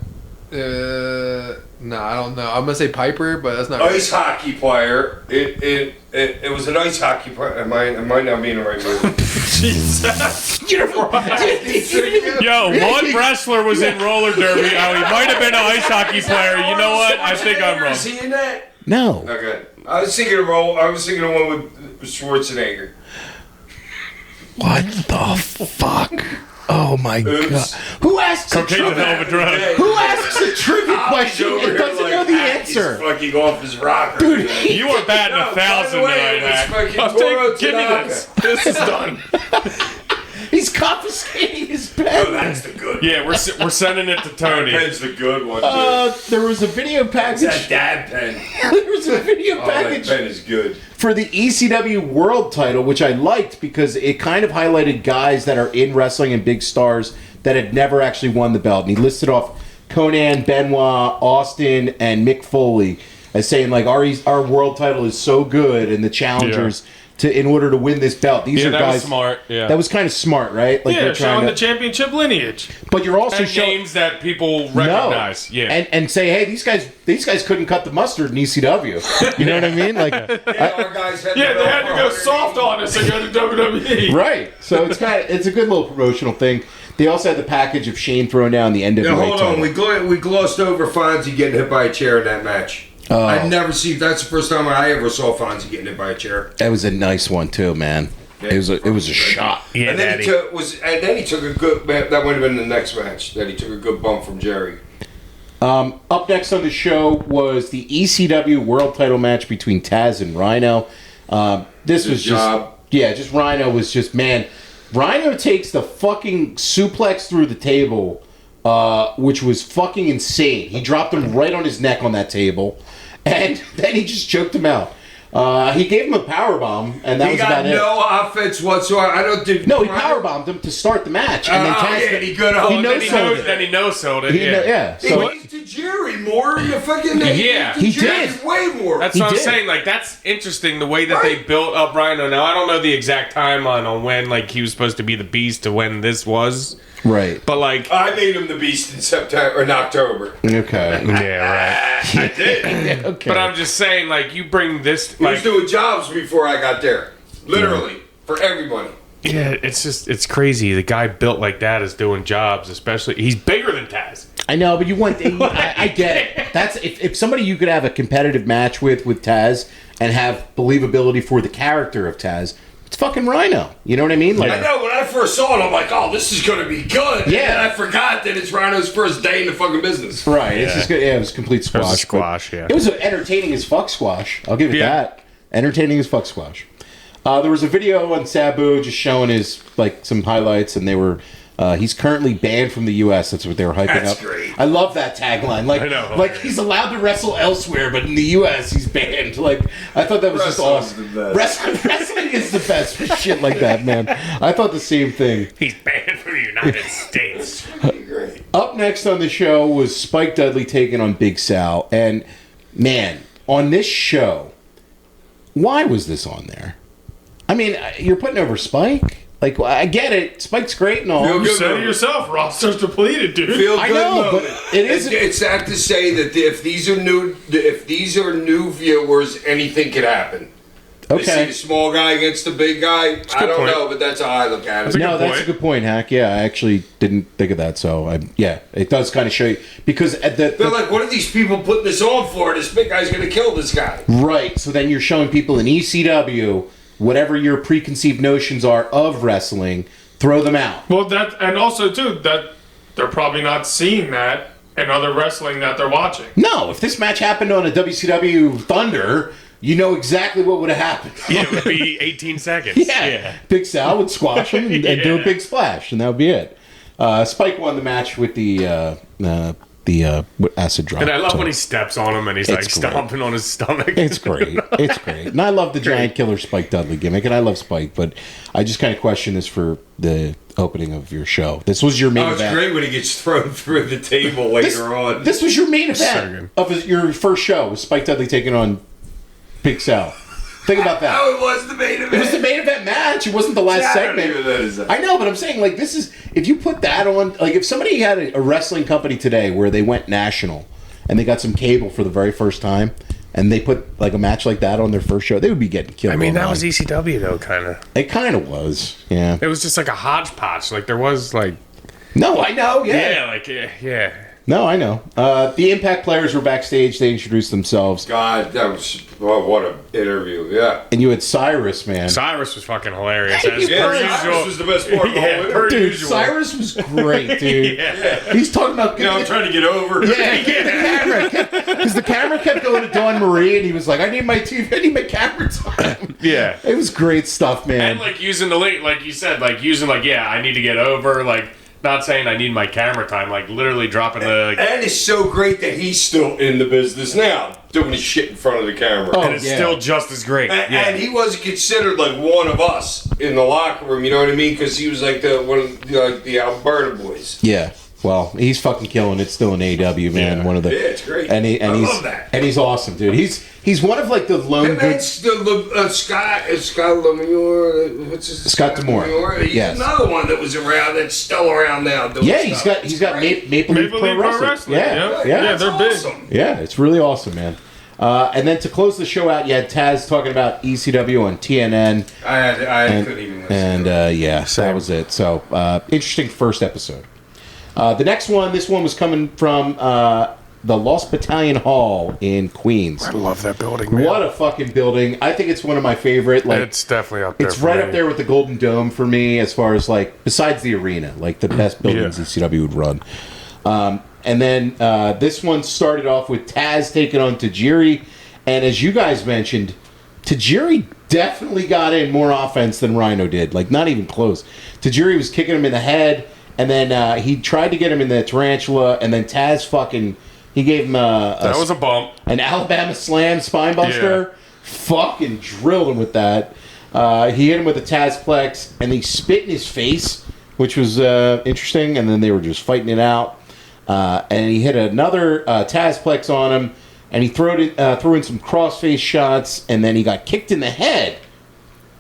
no, I don't know. I'm gonna say Piper, but that's not Ice hockey player. It was an ice hockey player. Am I not being the right movie? Yo, one wrestler was in roller derby. Oh, he might have been an ice hockey player. You know what? I think I'm wrong. Is he in that? No. Okay. I was thinking of one with Schwarzenegger. What the fuck? Oh my god! Who asks a Cocaine's a hell of a drug. Who asks a trivia question and doesn't know the answer? Fucking off his rocker. Dude, You were batting 1,000 tonight, Mac. Give me this. This is done. He's confiscating his pen. Oh, that's the good one. Yeah, we're sending it to Tony. That pen's the good one, dude. There was a video package. That dad pen. There was a video Oh, that package pen is good. for the ECW World Title, which I liked because it kind of highlighted guys that are in wrestling and big stars that had never actually won the belt. And he listed off Conan, Benoit, Austin, and Mick Foley as saying like our world title is so good, and the challengers. In order to win this belt, these are that guys. was smart. Yeah, That was kind of smart, right? Like Yeah, they're trying showing to, the championship lineage. but you're also and showing names that people recognize. Yeah, and say, hey, these guys couldn't cut the mustard in ECW. You know what I mean? Like, Our guys had Yeah, the they belt had to for go 100 soft on us and go to WWE. right. So it's a good little promotional thing. They also had the package of Shane throwing down the NWA Now, hold title. on. We glossed over Fonzie getting hit by a chair in that match. I'd never seen. That's the first time I ever saw Fonzie getting hit by a chair. That was a nice one too, man. Yeah. It was a shot. yeah, And then, Daddy. he took a good. That would have been the next match. That he took a good bump from Jerry. Up next on the show was the ECW World Title match between Taz and Rhino. This was just Rhino was just man. Rhino takes the fucking suplex through the table, which was fucking insane. He dropped him right on his neck on that table, and then he just choked him out. He gave him a powerbomb, and that was about it. He got no offense whatsoever. I don't think. No, he powerbombed him to start the match, and then Taz. he could have. He no-sold it. Then he no-sold it. He Yeah. yeah. He So beat to Jerry more in the fucking. Yeah. He Jerry did. way more. That's He what I'm did. saying. Like, that's interesting, the way that they built up Rhino. Now, I don't know the exact timeline on when, like, he was supposed to be the Beast to when this was. right. But, like... I made him the Beast in September or in October. Okay. yeah, right. I did. Okay. But I'm just saying, like, you bring this... He was Like, doing jobs before I got there. Literally. For everybody. yeah, it's just... It's crazy. The guy built like that is doing jobs, especially... He's bigger than Taz. I know, but you want. I get it. That's if somebody you could have a competitive match with Taz and have believability for the character of Taz. It's fucking Rhino. You know what I mean? Like, I know, when I first saw it, I'm like, oh, this is going to be good. Yeah. And I forgot that it's Rhino's first day in the fucking business. right. It's just good. Yeah, it was complete squash. It was a but squash, yeah. It was entertaining as fuck squash. I'll give it Yeah. that. Entertaining as fuck squash. There was a video on Sabu just showing his like some highlights, and they were. He's currently banned from the U.S. That's what they were hyping That's up. great. I love that tagline. Like, I know. like he's allowed to wrestle elsewhere, but in the U.S. he's banned. Like, I thought that was just Wrestling's awesome. the best. Wrestling is the best for shit like that, man. I thought the same thing. He's banned from the United States. Great. Up next on the show was Spike Dudley taking on Big Sal, and man, on this show, why was this on there? I mean, you're putting over Spike. Like, I get it. Spike's great and all. Feel You good said it moment. yourself. Roster's depleted, dude. Feel I good know, moment. but it is- It's sad to say that if these are new viewers, anything could happen. They see Okay. the small guy against the big guy. I don't point. know, but that's how I look at it. No, good that's point. a good point, Hack. Yeah, I actually didn't think of that. So, it does kind of show you because at They're like, what are these people putting this on for? This big guy's going to kill this guy. right. So then you're showing people in ECW whatever your preconceived notions are of wrestling, throw them out. Well, that and also too that they're probably not seeing that in other wrestling that they're watching. No, if this match happened on a WCW Thunder, you know exactly what would have happened. Yeah, it would be 18 seconds. Yeah. Big Sal would squash him and do a big splash, and that would be it. Spike won the match with the acid drop. And I love so when he steps on him and he's like It's great. stomping on his stomach. It's great. It's great. And I love the giant killer Spike Dudley gimmick, and I love Spike, but I just kind of question this for the opening of your show. This was your main Oh, it's event. great when he gets thrown through the table later on. This was your main So event of your first show, was Spike Dudley taking on Big Sal. Think about that. Oh, it was the main event. It was the main event match. It wasn't the last Yeah, I don't segment. even know that is that. I know, but I'm saying, like, this is, if you put that on, like, if somebody had a wrestling company today where they went national and they got some cable for the very first time and they put, like, a match like that on their first show, they would be getting killed. I mean, that online. was ECW though, kind of. It kind of was, yeah. It was just like a hodgepodge. Like there was like, No, I know, yeah. No, I know. The Impact players were backstage. They introduced themselves. God, that was what an interview. Yeah. And you had Cyrus, man. Cyrus was fucking hilarious. He As was- per Yeah, usual. Cyrus was the best part of the whole Yeah, interview. per Dude, usual. Cyrus was great, dude. He's talking about... You know, I'm trying to get over. Because the camera kept going to Dawn Marie, and he was like, I need my TV, I need my camera time. Yeah. It was great stuff, man. And like using the late, like you said, like using like, yeah, I need to get over, like not saying I need my camera time, like literally dropping the. And it's so great that he's still in the business now, doing his shit in front of the camera. Oh, And it's yeah. still just as great. And he wasn't considered like one of us in the locker room. You know what I mean? Because he was like one of the Alberta boys. Yeah. Well, he's fucking killing it still in AEW, man. Yeah. One of the Yeah, it's great. and I he's love that. and he's awesome, dude. He's one of like the lone And good. that's Scott Lemieux. What's his Scott D'Amore. He's Yes. another one that was around. That's still around now. Doing Yeah, stuff. he's got Great. Maple Leaf Maple Pro Leaf Pro Wrestling. Wrestling. Yeah, Yeah, That's they're big. awesome. Yeah, it's really awesome, man. And then to close the show out, you had Taz talking about ECW on TNN, I couldn't even listen. and that was it. So interesting first episode. The next one, this one was coming from the Lost Battalion Hall in Queens. I love that building, man. What a fucking building! I think it's one of my favorite. Like, It's definitely up there. it's for right me. up there with the Golden Dome for me, as far as like besides the arena, like the best buildings Yeah. ECW would run. And then this one started off with Taz taking on Tajiri, and as you guys mentioned, Tajiri definitely got in more offense than Rhino did. Like not even close. Tajiri was kicking him in the head, and then he tried to get him in the tarantula, and then Taz he gave him That was a bump. an Alabama Slam spinebuster. Fucking drilled him with that. He hit him with a Tazplex, and he spit in his face, which was interesting. And then they were just fighting it out. And he hit another Tazplex on him, and he threw in some crossface shots, and then he got kicked in the head.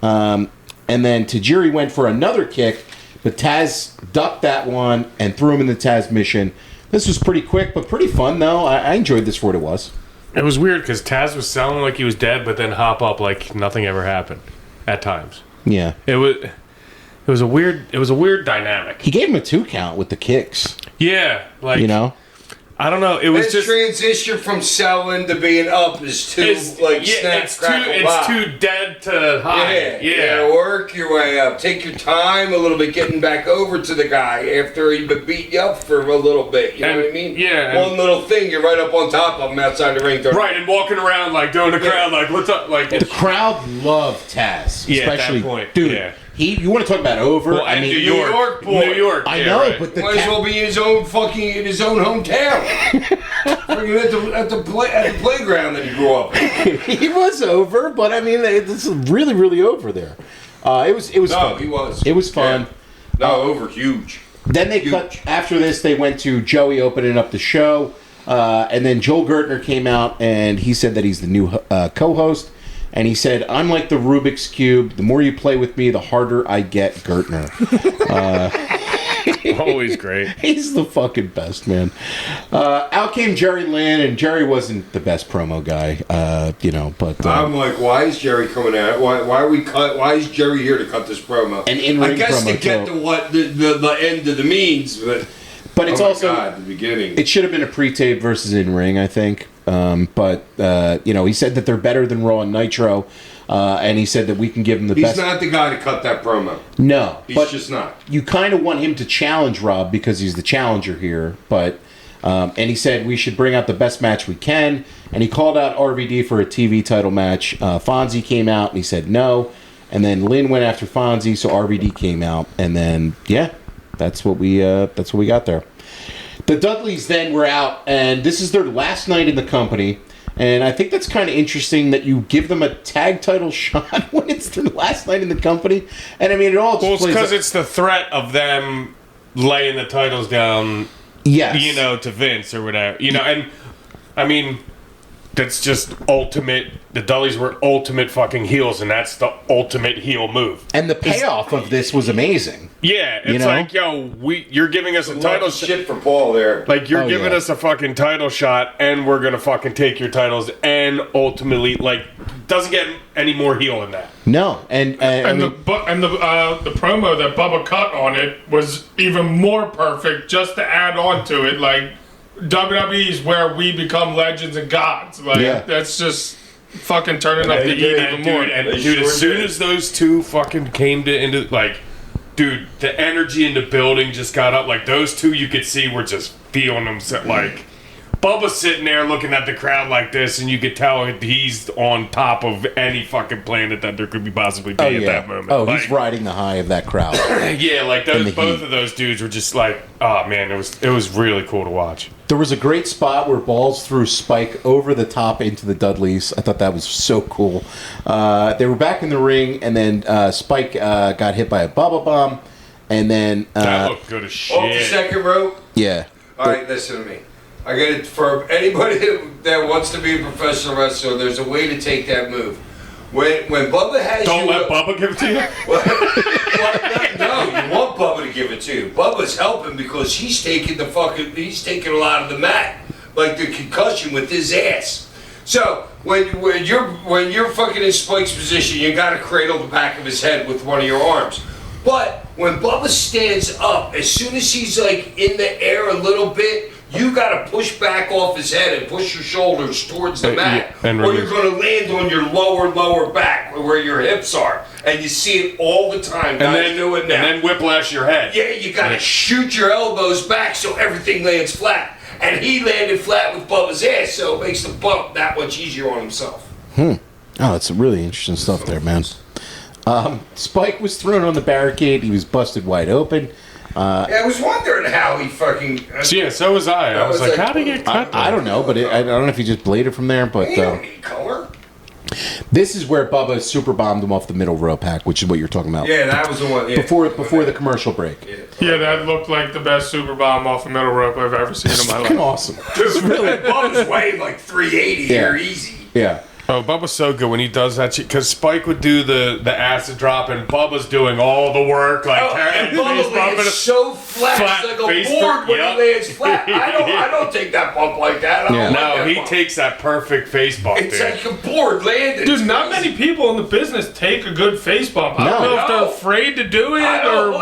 And then Tajiri went for another kick, but Taz ducked that one and threw him in the Taz mission. This was pretty quick, but pretty fun, though. I enjoyed this for what it was. It was weird because Taz was selling like he was dead, but then hop up like nothing ever happened. At times, Yeah. it was a weird dynamic. He gave him a 2 count with the kicks, Yeah, like you know? I don't know. It was His just transition from selling to being up is too snap, crackle, pop. it's too dead to hide. You gotta work your way up. Take your time a little bit getting back over to the guy after he beat you up for a little bit. You know what I mean? Yeah. One little thing, you're right up on top of him outside the ring. Right, and walking around like doing the crowd like what's up, like The crowd loved Taz, Yeah, at that especially point, dude. yeah. You want to talk about over? Well, I and mean, New York, boy. New York. I yeah, know, right. but the Might as well be in his own hometown. Freaking at the playground that he grew up in. he was over, but I mean, it's really, really over there. It was No, fun. he was. It was fun. Yeah. No, over huge. Then they cut. After this, they went to Joey opening up the show, and then Joel Gertner came out and he said that he's the new co-host. And he said, I'm like the Rubik's Cube. The more you play with me, the harder I get, Gertner. Always great. He's the fucking best, man. Out came Jerry Lynn, and Jerry wasn't the best promo guy, but... I'm like, why is Jerry coming out? Why is Jerry here to cut this promo? An in-ring I guess promo, to get too. to what the end of the means, but But it's oh my also... God, the beginning. It should have been a pre-tape versus in-ring, I think. But he said that they're better than Raw and Nitro, and he said that we can give him the best. He's not the guy to cut that promo. No, He's just not. You kind of want him to challenge Rob because he's the challenger here, but. And he said we should bring out the best match we can, and he called out RVD for a TV title match. Fonzie came out and he said no, and then Lynn went after Fonzie, so RVD came out, and then that's what we got there. The Dudleys then were out, and this is their last night in the company, and I think that's kind of interesting that you give them a tag title shot when it's their last night in the company, and I mean it all. Well, it's because it's the threat of them laying the titles down. Yes. To Vince or whatever. And I mean, that's just ultimate. The Dudleys were ultimate fucking heels, and that's the ultimate heel move. And the payoff of this was amazing. Yeah, it's like, you're giving us a title shit for Paul there. Like, you're giving us a fucking title shot, and we're gonna fucking take your titles, and ultimately, doesn't get any more heel than that. No, the promo that Bubba cut on it was even more perfect. Just to add on to it, WWE is where we become legends and gods. That's just fucking turning up the heat even more. Dude, as soon as those two fucking came into dude, the energy in the building just got up. Those two, you could see were just feeling themselves. Bubba's sitting there looking at the crowd like this, and you could tell he's on top of any fucking planet that there could be possibly be at that moment. Oh, he's riding the high of that crowd. Both of those dudes were just oh man, it was really cool to watch. There was a great spot where Balls threw Spike over the top into the Dudleys. I thought that was so cool. They were back in the ring, and then Spike got hit by a Bubba Bomb, and then that looked good as shit. Off the second rope. Yeah. All right, listen to me. I got it for anybody that wants to be a professional wrestler. There's a way to take that move. When Bubba has don't let Bubba give it to you. No, you want Bubba to give it to you. Bubba's helping because he's taking a lot of the mat, like the concussion with his ass. So when you're fucking in Spike's position, you got to cradle the back of his head with one of your arms. But when Bubba stands up, as soon as he's in the air a little bit, you got to push back off his head and push your shoulders towards the mat, or you're going to land on your lower back where your hips are. And you see it all the time. Guys do it now. And then whiplash your head. Yeah, you got to shoot your elbows back so everything lands flat. And he landed flat with Bubba's ass, so it makes the bump that much easier on himself. Oh, that's really interesting stuff there, man. Spike was thrown on the barricade. He was busted wide open. I was wondering how he fucking... so was I. I was like, how did he get cut? I don't know, but I don't know if he just bladed from there. But he don't need color. This is where Bubba super bombed him off the middle rope hack, which is what you're talking about. Yeah, that was the one. Yeah. Before the commercial break. Yeah, that looked like the best super bomb off the middle rope I've ever seen in my life. Awesome. Dude, really, Bubba's weighing 380 here, easy. Yeah. Oh, Bubba's so good when he does that shit. Because Spike would do the acid drop, and Bubba's doing all the work. And Bubba lands so flat, it's like a board when he lands flat. I don't take that bump like that. He takes that perft face bump. It's like a board landing. Dude, not many people in the business take a good face bump. I don't know if they're afraid to do it or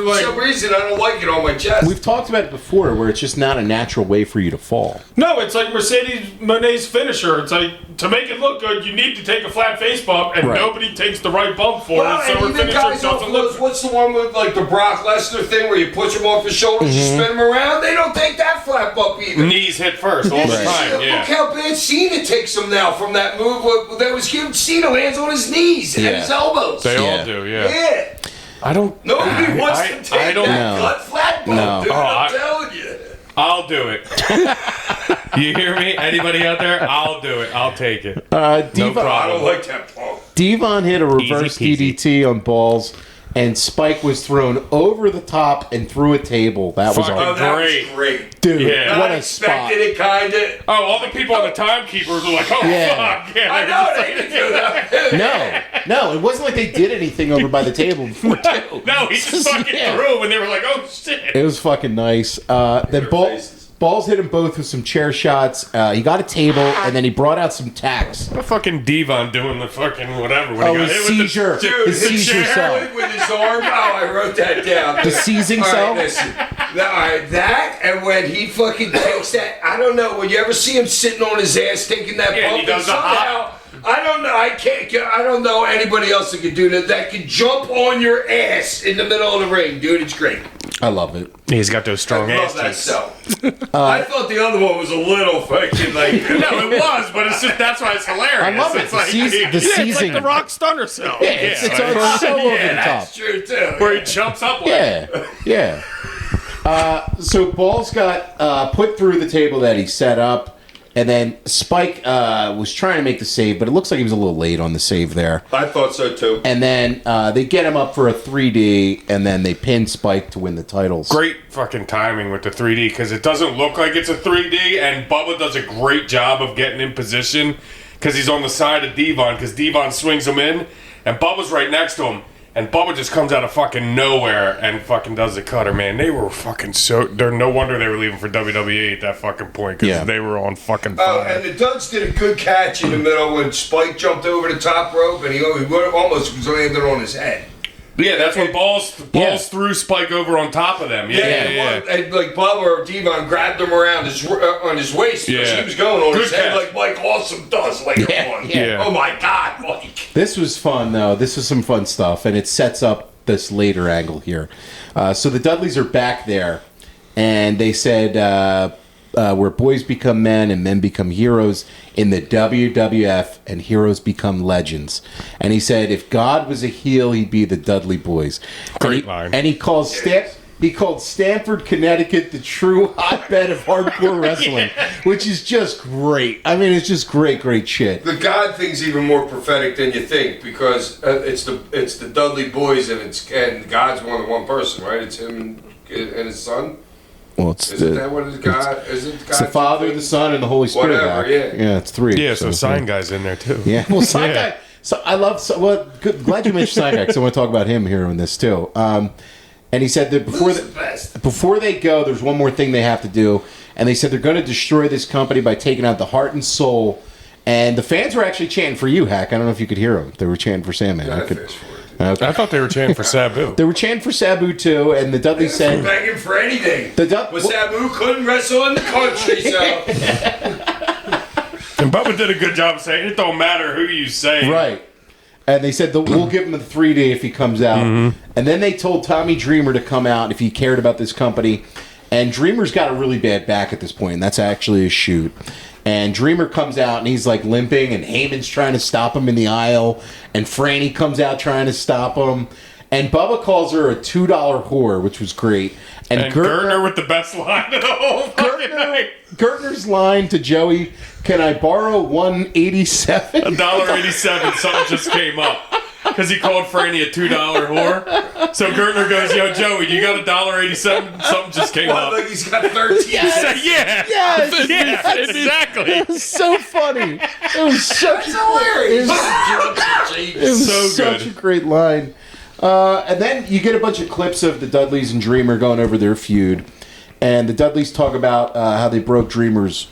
for some reason I don't like it on my chest. We've talked about it before, where it's just not a natural way for you to fall. No, it's like Mercedes Monet's finisher. It's like, to make it look good, you need to take a flat face bump, and nobody takes the right bump for it, so her finisher doesn't look. What's the one with the Brock Lesnar thing where you push him off his shoulders, you spin him around? They don't take that flat bump either. Knees hit first all the time. Look how bad Cena takes him now from that move that was given. Cena lands on his knees and his elbows. They all do, Yeah. I don't. Nobody wants to take that gut flat bump, dude. I'm telling you. I'll do it. You hear me? Anybody out there? I'll do it. I'll take it. No problem. I don't like that pump. Devon hit a reverse Easy peasy. DDT on Balls, and Spike was thrown over the top and through a table. That was great. Dude, Yeah. what a spot. I expected it, kind of. Oh, all the people on the timekeepers were like, fuck. Yeah, I know, they didn't do that. No, it wasn't like they did anything over by the table before, too. No, he just fucking threw, and they were like, oh, shit. It was fucking nice. Then Balls hit him both with some chair shots. He got a table, and then he brought out some tacks. The fucking Devon doing the fucking whatever. When he got his hit seizure. With His seizure cell. With his arm. Oh, I wrote that down. The seizing All cell? right, listen. That and when he fucking takes that, I don't know. When you ever see him sitting on his ass taking that Yeah, pump, he does the somehow, I don't know. I don't know anybody else that can do that. That can jump on your ass in the middle of the ring, dude. It's great. I love it. He's got those strong I love ass that cheeks. stuff. I thought the other one was a little fucking like. No, it was, but it's just that's why it's hilarious. I love it. It's like, The it's season. like the Rock Stunner Cell. Yeah, it's so over the top. That's true too. Where he jumps up with it. Yeah. So Balls got put through the table that he set up, and then Spike was trying to make the save, but it looks like he was a little late on the save there. I thought so too. And then they get him up for a 3D, and then they pin Spike to win the titles. Great fucking timing with the 3D because it doesn't look like it's a 3D, and Bubba does a great job of getting in position because he's on the side of Devon because Devon swings him in, and Bubba's right next to him. And Bubba just comes out of fucking nowhere and fucking does the cutter, man. They were fucking no wonder they were leaving for WWE at that fucking point because they were on fucking fire. And the Duds did a good catch in the middle when Spike jumped over the top rope and he almost was landed on his head. Yeah, that's when Balls threw Spike over on top of them. Yeah. And like Bubba or Devon grabbed him around on his waist because he was going on his head like Mike Awesome does later on. Yeah. Oh my God, Mike. This was fun, though. This was some fun stuff, and it sets up this later angle here. So the Dudleys are back there, and they said where boys become men and men become heroes in the WWF, and heroes become legends. And he said if God was a heel, he'd be the Dudley Boys. Great line. And he called Stamford, Connecticut the true hotbed of hardcore wrestling, which is just great. I mean, it's just great shit. The God thing's even more prophetic than you think because it's the Dudley Boys and God's more than one person, right? It's him and his son. Well, Isn't that what is God? Isn't God it's the Father, the Son, and the Holy Spirit. Whatever, yeah, it's three. Yeah, so Sign Guy's in there too. Yeah, well, Sign Guy. So I love. Glad you mentioned Sign Guy because I want to talk about him here in this too. And he said that before they go, there's one more thing they have to do, and they said they're going to destroy this company by taking out the heart and soul. And the fans were actually chanting for you, Hack. I don't know if you could hear them. They were chanting for Sandman. I thought they were chanting for Sabu. They were chanting for Sabu too, and the Dudleys said begging for anything. Well, Sabu couldn't wrestle in the country, so. And Bubba did a good job of saying it don't matter who you say. Right. And they said we'll give him the 3D if he comes out. And then they told Tommy Dreamer to come out if he cared about this company. And Dreamer's got a really bad back at this point, and that's actually a shoot. And Dreamer comes out, and he's like limping, and Heyman's trying to stop him in the aisle, and Franny comes out trying to stop him. And Bubba calls her a $2 whore, which was great. And Gertner with the best line of the whole fucking night. Gertner's line to Joey, can I borrow $1.87? $1.87, something just came up. Because he called Franny a $2 whore. So Gertner goes, yo, Joey, you got $1.87? Something just came up. Like he's got 13. Yeah. Yes. Exactly. It was so funny. It was such hilarious. It was So such good. a great line. And then you get a bunch of clips of the Dudleys and Dreamer going over their feud. And the Dudleys talk about how they broke Beulah's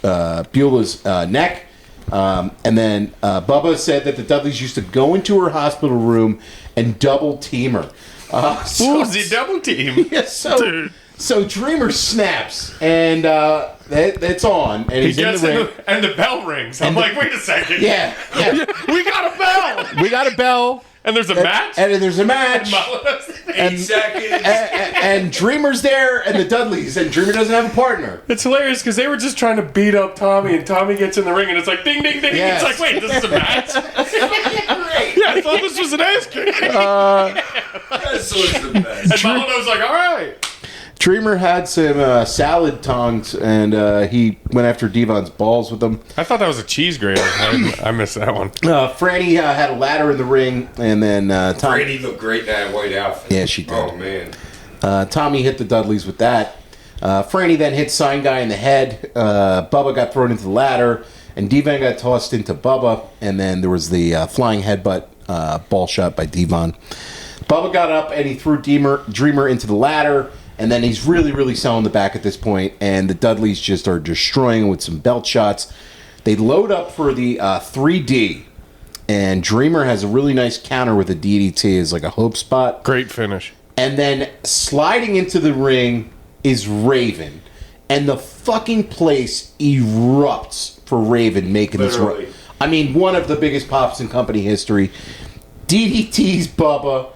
neck. And then Bubba said that the Dudleys used to go into her hospital room and double team her. Who's the double team? Yeah, so Dreamer snaps, and it's on, and he's in the ring. And the bell rings. I'm like, wait a second. Yeah. We got a bell. We got a bell. And there's a match? And there's a match. 8 seconds. And Dreamer's there, and the Dudleys, and Dreamer doesn't have a partner. It's hilarious because they were just trying to beat up Tommy, and Tommy gets in the ring, and it's like ding, ding, ding. Yes. It's like, wait, this is a match? Yeah, I thought this was an ass kick. This was the best. And Malino's like, all right. Dreamer had some salad tongs, and he went after Devon's balls with them. I thought that was a cheese grater. I missed that one. Franny had a ladder in the ring, and then Tommy. Franny looked great in that white outfit. Yeah, she did. Oh, man. Tommy hit the Dudleys with that. Franny then hit Sign Guy in the head. Bubba got thrown into the ladder, and Devon got tossed into Bubba, and then there was the flying headbutt ball shot by Devon. Bubba got up, and he threw Dreamer into the ladder. And then he's really selling the back at this point, and the Dudleys just are destroying him with some belt shots. They load up for the 3D, and Dreamer has a really nice counter with a DDT as like a hope spot. Great finish. And then sliding into the ring is Raven, and the fucking place erupts for Raven making Literally. this run. I mean, one of the biggest pops in company history. DDT's Bubba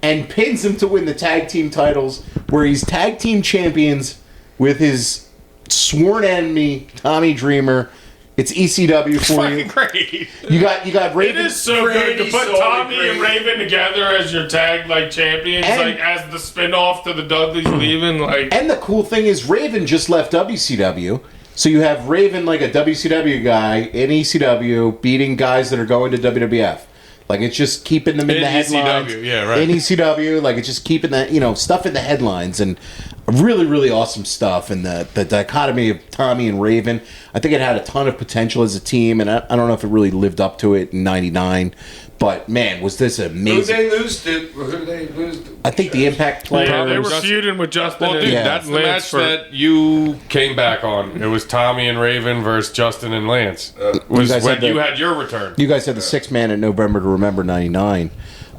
and pins him to win the tag team titles, where he's tag team champions with his sworn enemy Tommy Dreamer. It's ECW for you. Fucking great. You got Raven. It is so good to put Tommy and Raven together as your tag like champions, And- like as the spin-off to the Dudleys leaving. Like, And the cool thing is Raven just left WCW. So you have Raven, like a WCW guy in ECW, beating guys that are going to WWF. Like, it's just keeping them in the headlines. ECW, yeah, right. In ECW, like, it's just keeping that, stuff in the headlines. And really, really awesome stuff. And the dichotomy of Tommy and Raven, I think it had a ton of potential as a team. And I don't know if it really lived up to it in '99. But, man, was this amazing. Who did they lose to? I think the Impact player. yeah, they were Justin- feuding with Justin. Well, and dude, Yeah. that's the Lance match for- that you came back on. It was Tommy and Raven versus Justin and Lance. Was You guys when had the- you had your return. You guys had the 6-man at November to Remember '99.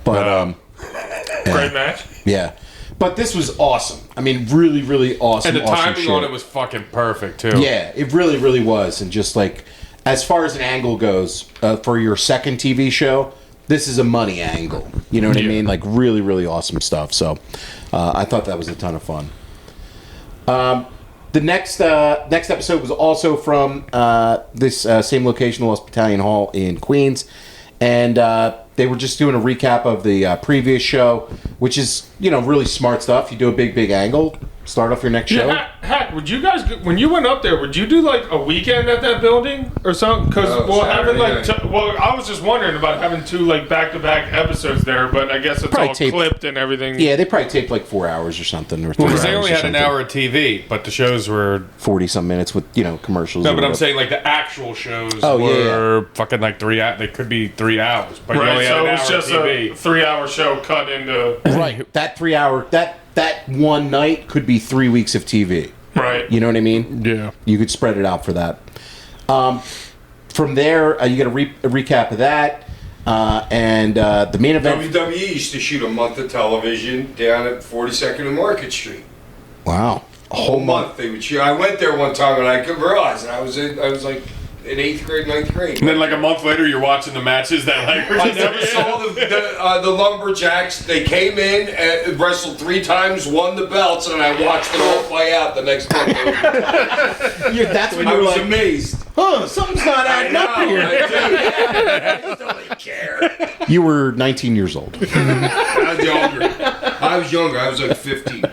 But, Great match. yeah. But this was awesome. I mean, really, really awesome. And the awesome timing shit. on it was fucking perfect, too. Yeah, it really, really was. And just like, as far as an angle goes, for your second TV show, this is a money angle. You know what I Yeah. mean? Like, really, really awesome stuff. So, I thought that was a ton of fun. The next episode was also from this same location, the Lost Battalion Hall in Queens. And they were just doing a recap of the previous show, which is, really smart stuff. You do a big angle, start off your next show. Yeah, Hack, would you guys, when you went up there, would you do like a weekend at that building or something? Because having like, Saturday I was just wondering about having 2 like back-to-back episodes there, but I guess it's Probably all taped- clipped and everything. Yeah, they probably taped like 4 hours or something. Or 3 Because they hours only or had an something. hour of TV, but the shows were... 40-some minutes with, commercials. No, or but I'm whatever. saying like the actual shows Oh, were fucking like 3 hours. They could be 3 hours, but you Right, only had so an it was hour just of TV. a 3-hour show cut into. Right. That 3 hour, that one night could be 3 weeks of TV. Right. You know what I mean? Yeah. You could spread it out for that. From there, you get a recap of that. And the main event. WWE used to shoot a month of television down at 42nd and Market Street. Wow. A whole month they would shoot. I went there one time and I couldn't realize it. I was like in 8th grade, 9th grade. And then like a month later, you're watching the matches that like were I just never saw the Lumberjacks. They came in and wrestled 3 times, won the belts, and I watched it all play out the next month. That's when I you were was like, amazed. something's not adding up here. I don't really care. You were 19 years old. I was younger. I was like 15.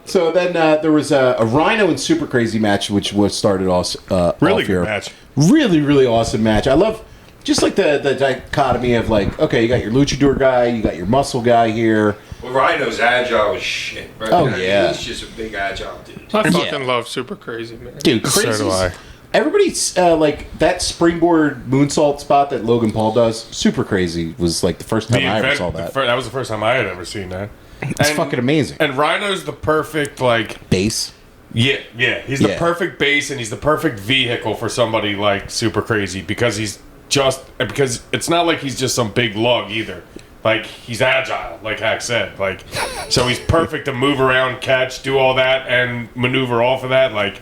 So then there was a Rhino and Super Crazy match, which was started off really off here. good match. Really, really awesome match. I love just like the dichotomy of like, okay, you got your luchador guy, you got your muscle guy here. Well, Rhino's agile as shit. Right? Oh, yeah. He's just a big agile dude. I fucking love Super Crazy, man. Dude, So crazy. do I. Everybody's like that springboard moonsault spot that Logan Paul does. Super Crazy was like the first time I ever saw that. That was the first time I had ever seen that. It's fucking amazing. And Rhino's the perfect like Bass. yeah. He's the Yeah. perfect base and he's the perfect vehicle for somebody like Super Crazy because because it's not like he's just some big lug either. Like he's agile, like Hack said. Like so he's perfect to move around, catch, do all that, and maneuver off of that. Like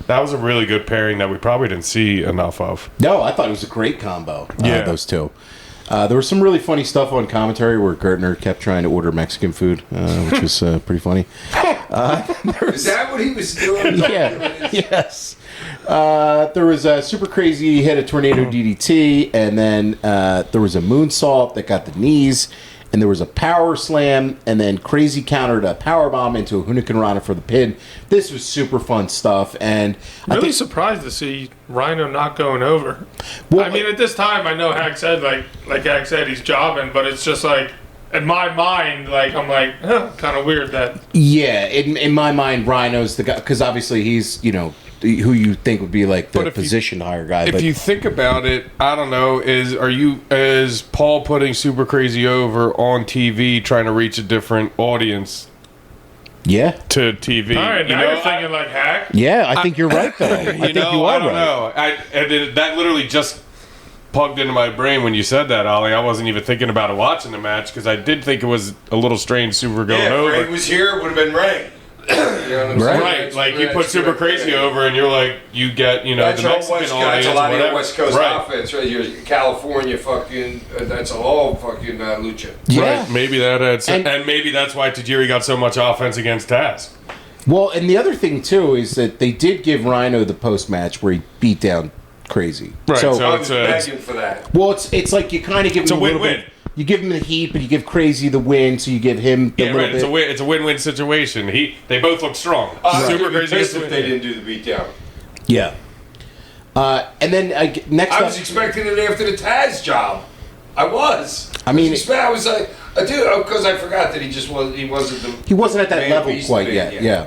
that was a really good pairing that we probably didn't see enough of. No, I thought it was a great combo. Yeah. Those two. There was some really funny stuff on commentary where Gertner kept trying to order Mexican food, which was pretty funny. Is that what he was doing? Yeah. Yes. There was a Super Crazy hit a tornado DDT, and then there was a moonsault that got the knees, and there was a power slam, and then Crazy countered a power bomb into a Hurricane Rana for the pin. This was super fun stuff, and I Really think surprised to see Rhino not going over. Well, I mean, at this time, I know Hack said like Hack said he's jobbing, but it's just like in my mind, like I'm like, kind of weird that. yeah, in my mind, Rhino's the guy because obviously he's who you think would be like the But if you- position higher guy. If but you think about it, I don't know. Is Paul putting Super Crazy over on TV, trying to reach a different audience yeah, to TV? All right, You now know, you're thinking like Hack. yeah, I think you're right though. I think you are I don't right. know. That literally just plugged into my brain when you said that, Ollie. I wasn't even thinking about watching the match because I did think it was a little strange. Super going Yeah, if over. Ray was here, it would have been Ray. You know what I'm saying? Right, like you put Super Crazy over, and you're like, you get, you know, That's the Mexican audience, that's a lot of your whatever. West Coast Right. offense, right? Your California fucking, that's a whole fucking lucha. Yeah. Right, maybe that adds, And- and maybe that's why Tajiri got so much offense against Taz. Well, and the other thing too is that they did give Rhino the post match where he beat down Crazy. Right, so I it's was begging for that. Well, it's like you kind of give him a a little win-win. bit. You give him the heat, but you give Crazy the win, so you give him the Yeah, little right. It's bit. a win. It's a win-win situation. They both look strong. Super Super Crazy gets pissed the if they win. didn't do the beatdown. Yeah. And then next I up, was expecting it after the Taz job. I was. I mean- I was like, dude, because I forgot that he wasn't the. he wasn't at that man level beast quite thing, yet. Yeah.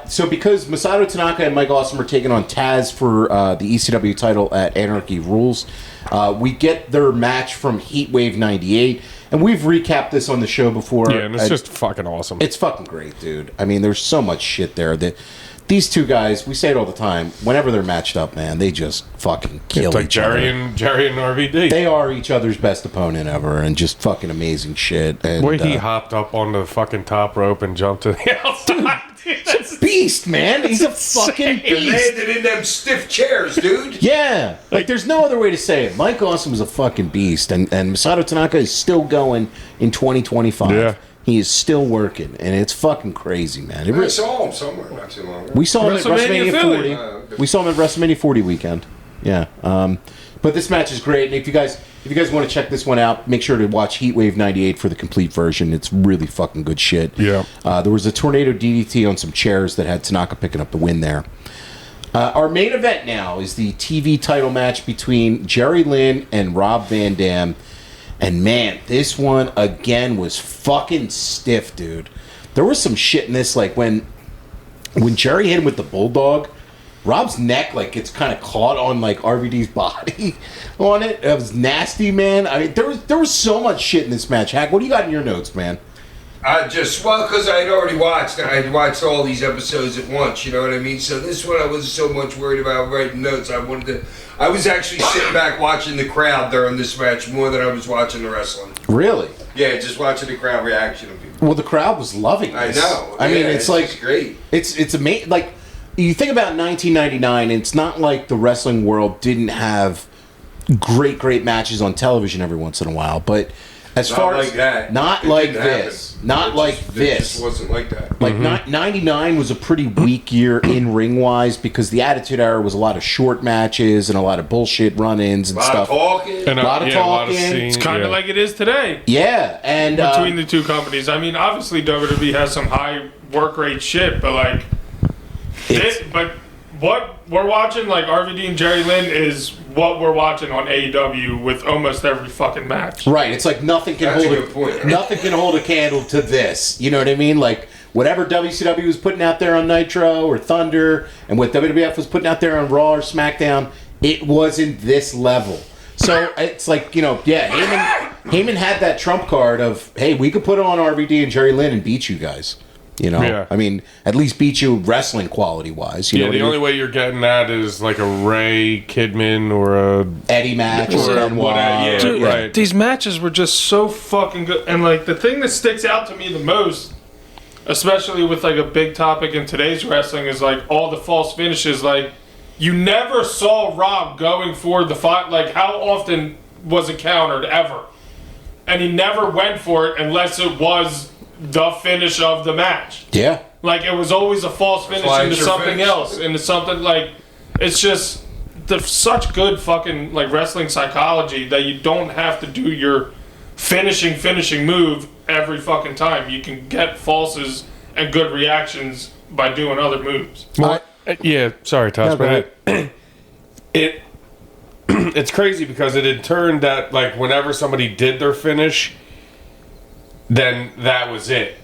So because Masato Tanaka and Mike Awesome are taking on Taz for the ECW title at Anarchy Rules, we get their match from Heatwave '98, and we've recapped this on the show before. Yeah, and it's just fucking awesome. It's fucking great, dude. I mean, there's so much shit there that these two guys, we say it all the time, whenever they're matched up, man, they just fucking kill It's like each other. Jerry and RVD. They are each other's best opponent ever, and just fucking amazing shit. And Where he hopped up on the fucking top rope and jumped to the outside. Dude, that's beast, man. He's a fucking And beast. landed in them stiff chairs, dude. Yeah, like there's no other way to say it. Mike Awesome is a fucking beast, and Masato Tanaka is still going in 2025. Yeah. He is still working, and it's fucking crazy, man. I saw him somewhere not too long ago. We saw him at WrestleMania WrestleMania 40. Philly. Okay. We saw him at WrestleMania 40 weekend. Yeah. But this match is great, and if you guys want to check this one out, make sure to watch Heatwave '98 for the complete version. It's really fucking good shit. Yeah. There was a tornado DDT on some chairs that had Tanaka picking up the win there. Our main event now is the TV title match between Jerry Lynn and Rob Van Dam. And man, this one again was fucking stiff, dude. There was some shit in this, like when Jerry hit him with the bulldog, Rob's neck like gets kind of caught on like RVD's body on it. It was nasty, man. I mean, there was so much shit in this match. Hack, what do you got in your notes, man? Because I had already watched. I had watched all these episodes at once. You know what I mean. So this one, I wasn't so much worried about writing notes. I was actually sitting back watching the crowd during this match more than I was watching the wrestling. Really? Yeah, just watching the crowd reaction of people. Well, the crowd was loving I this. know. I mean, Yeah, it's like just great. It's amazing. Like you think about 1999, it's not like the wrestling world didn't have great matches on television every once in a while, but as Not far like as that. not It like didn't this, happen. not It like just- It this. just wasn't like that. Like 99 was a pretty weak year in ring wise because the Attitude Era was a lot of short matches and a lot of bullshit run-ins and A lot stuff. of talking. And Lot of talking. scenes, It's kind of like it is today Yeah, and between the two companies. I mean, obviously WWE has some high work rate shit, but like, but what we're watching, like RVD and Jerry Lynn, is what we're watching on AEW with almost every fucking match. right, it's like nothing can That's a hold good point. nothing can hold a candle to this. You know what I mean? Like whatever WCW was putting out there on Nitro or Thunder, and what WWF was putting out there on Raw or SmackDown, it wasn't this level. So it's like, you know, yeah, Heyman had that trump card of, hey, we could put on RVD and Jerry Lynn and beat you guys. You know, Yeah. I mean, at least beat you wrestling quality wise. You know Yeah, what the I mean? only way you're getting that is like a Ray Kidman or a Eddie match, Or Benoit, whatever, yeah. Dude, Right. these matches were just so fucking good. And like the thing that sticks out to me the most, especially with like a big topic in today's wrestling, is like all the false finishes. Like you never saw Rob going for the fight. Like how often was it countered ever? And he never went for it unless it was the finish of the match. Yeah. Like it was always a false finish why into it's your something finish. else, into something like it's just such good fucking like wrestling psychology that you don't have to do your finishing move every fucking time. You can get falses and good reactions by doing other moves. yeah. Sorry, Tosh, No, go but it's crazy because it had turned that like whenever somebody did their finish, then that was it.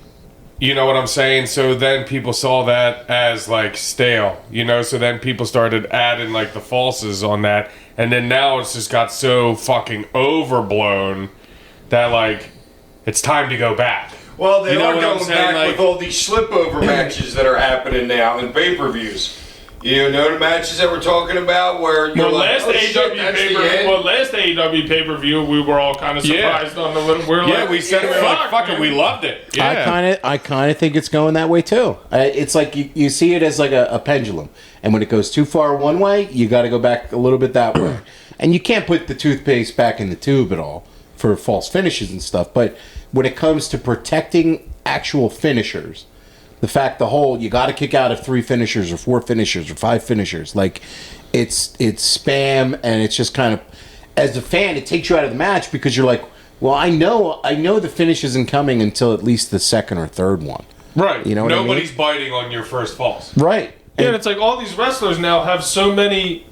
You know what I'm saying? So then people saw that as like stale, you know? So then people started adding like the falses on that. And then now it's just got so fucking overblown that like it's time to go back. Well, they You know are what I'm going saying? back Like- with all these slipover matches that are happening now in pay-per-views. You know the matches that we're talking about where you're last AEW pay-per-view, we were all kind of surprised on the little. We said we were like, fuck it, we loved it. Yeah. I kind of think it's going that way too. It's like you see it as like a pendulum, and when it goes too far one way, you got to go back a little bit that way, and you can't put the toothpaste back in the tube at all for false finishes and stuff. But when it comes to protecting actual finishers, the fact you got to kick out of 3 finishers or 4 finishers or 5 finishers, like it's spam, and it's just kind of, as a fan, it takes you out of the match because you're like, well, I know the finish isn't coming until at least the second or third one. Right. You know what Nobody's I mean? biting on your first false. Right. And it's like all these wrestlers now have so many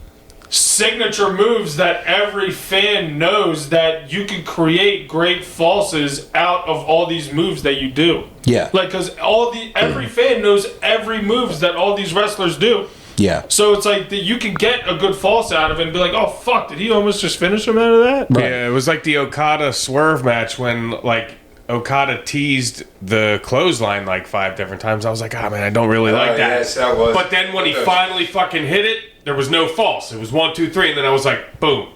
signature moves that every fan knows that you can create great falses out of all these moves that you do. Yeah. Like, because every fan knows every moves that all these wrestlers do. Yeah. So it's like that you can get a good false out of it and be like, oh fuck, did he almost just finish him out of that? Right. Yeah, it was like the Okada swerve match when like Okada teased the clothesline like 5 different times. I was like, man, I don't really like that. Yes, that was. But then when he finally fucking hit it, there was no false. It was 1, 2, 3, and then I was like, boom.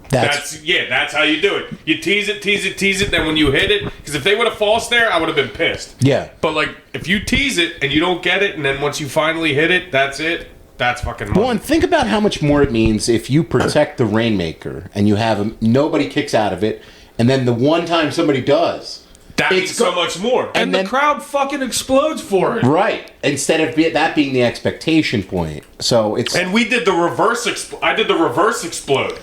That's how you do it. You tease it, then when you hit it, because if they would have false there, I would have been pissed. Yeah. But like, if you tease it and you don't get it, and then once you finally hit it, that's fucking money. Well, and think about how much more it means if you protect the Rainmaker and you have him, nobody kicks out of it, and then the one time somebody does. That means so much more. And the crowd fucking explodes for it. Right. Instead of that being the expectation point. So it's... And we did the reverse I did the reverse explode.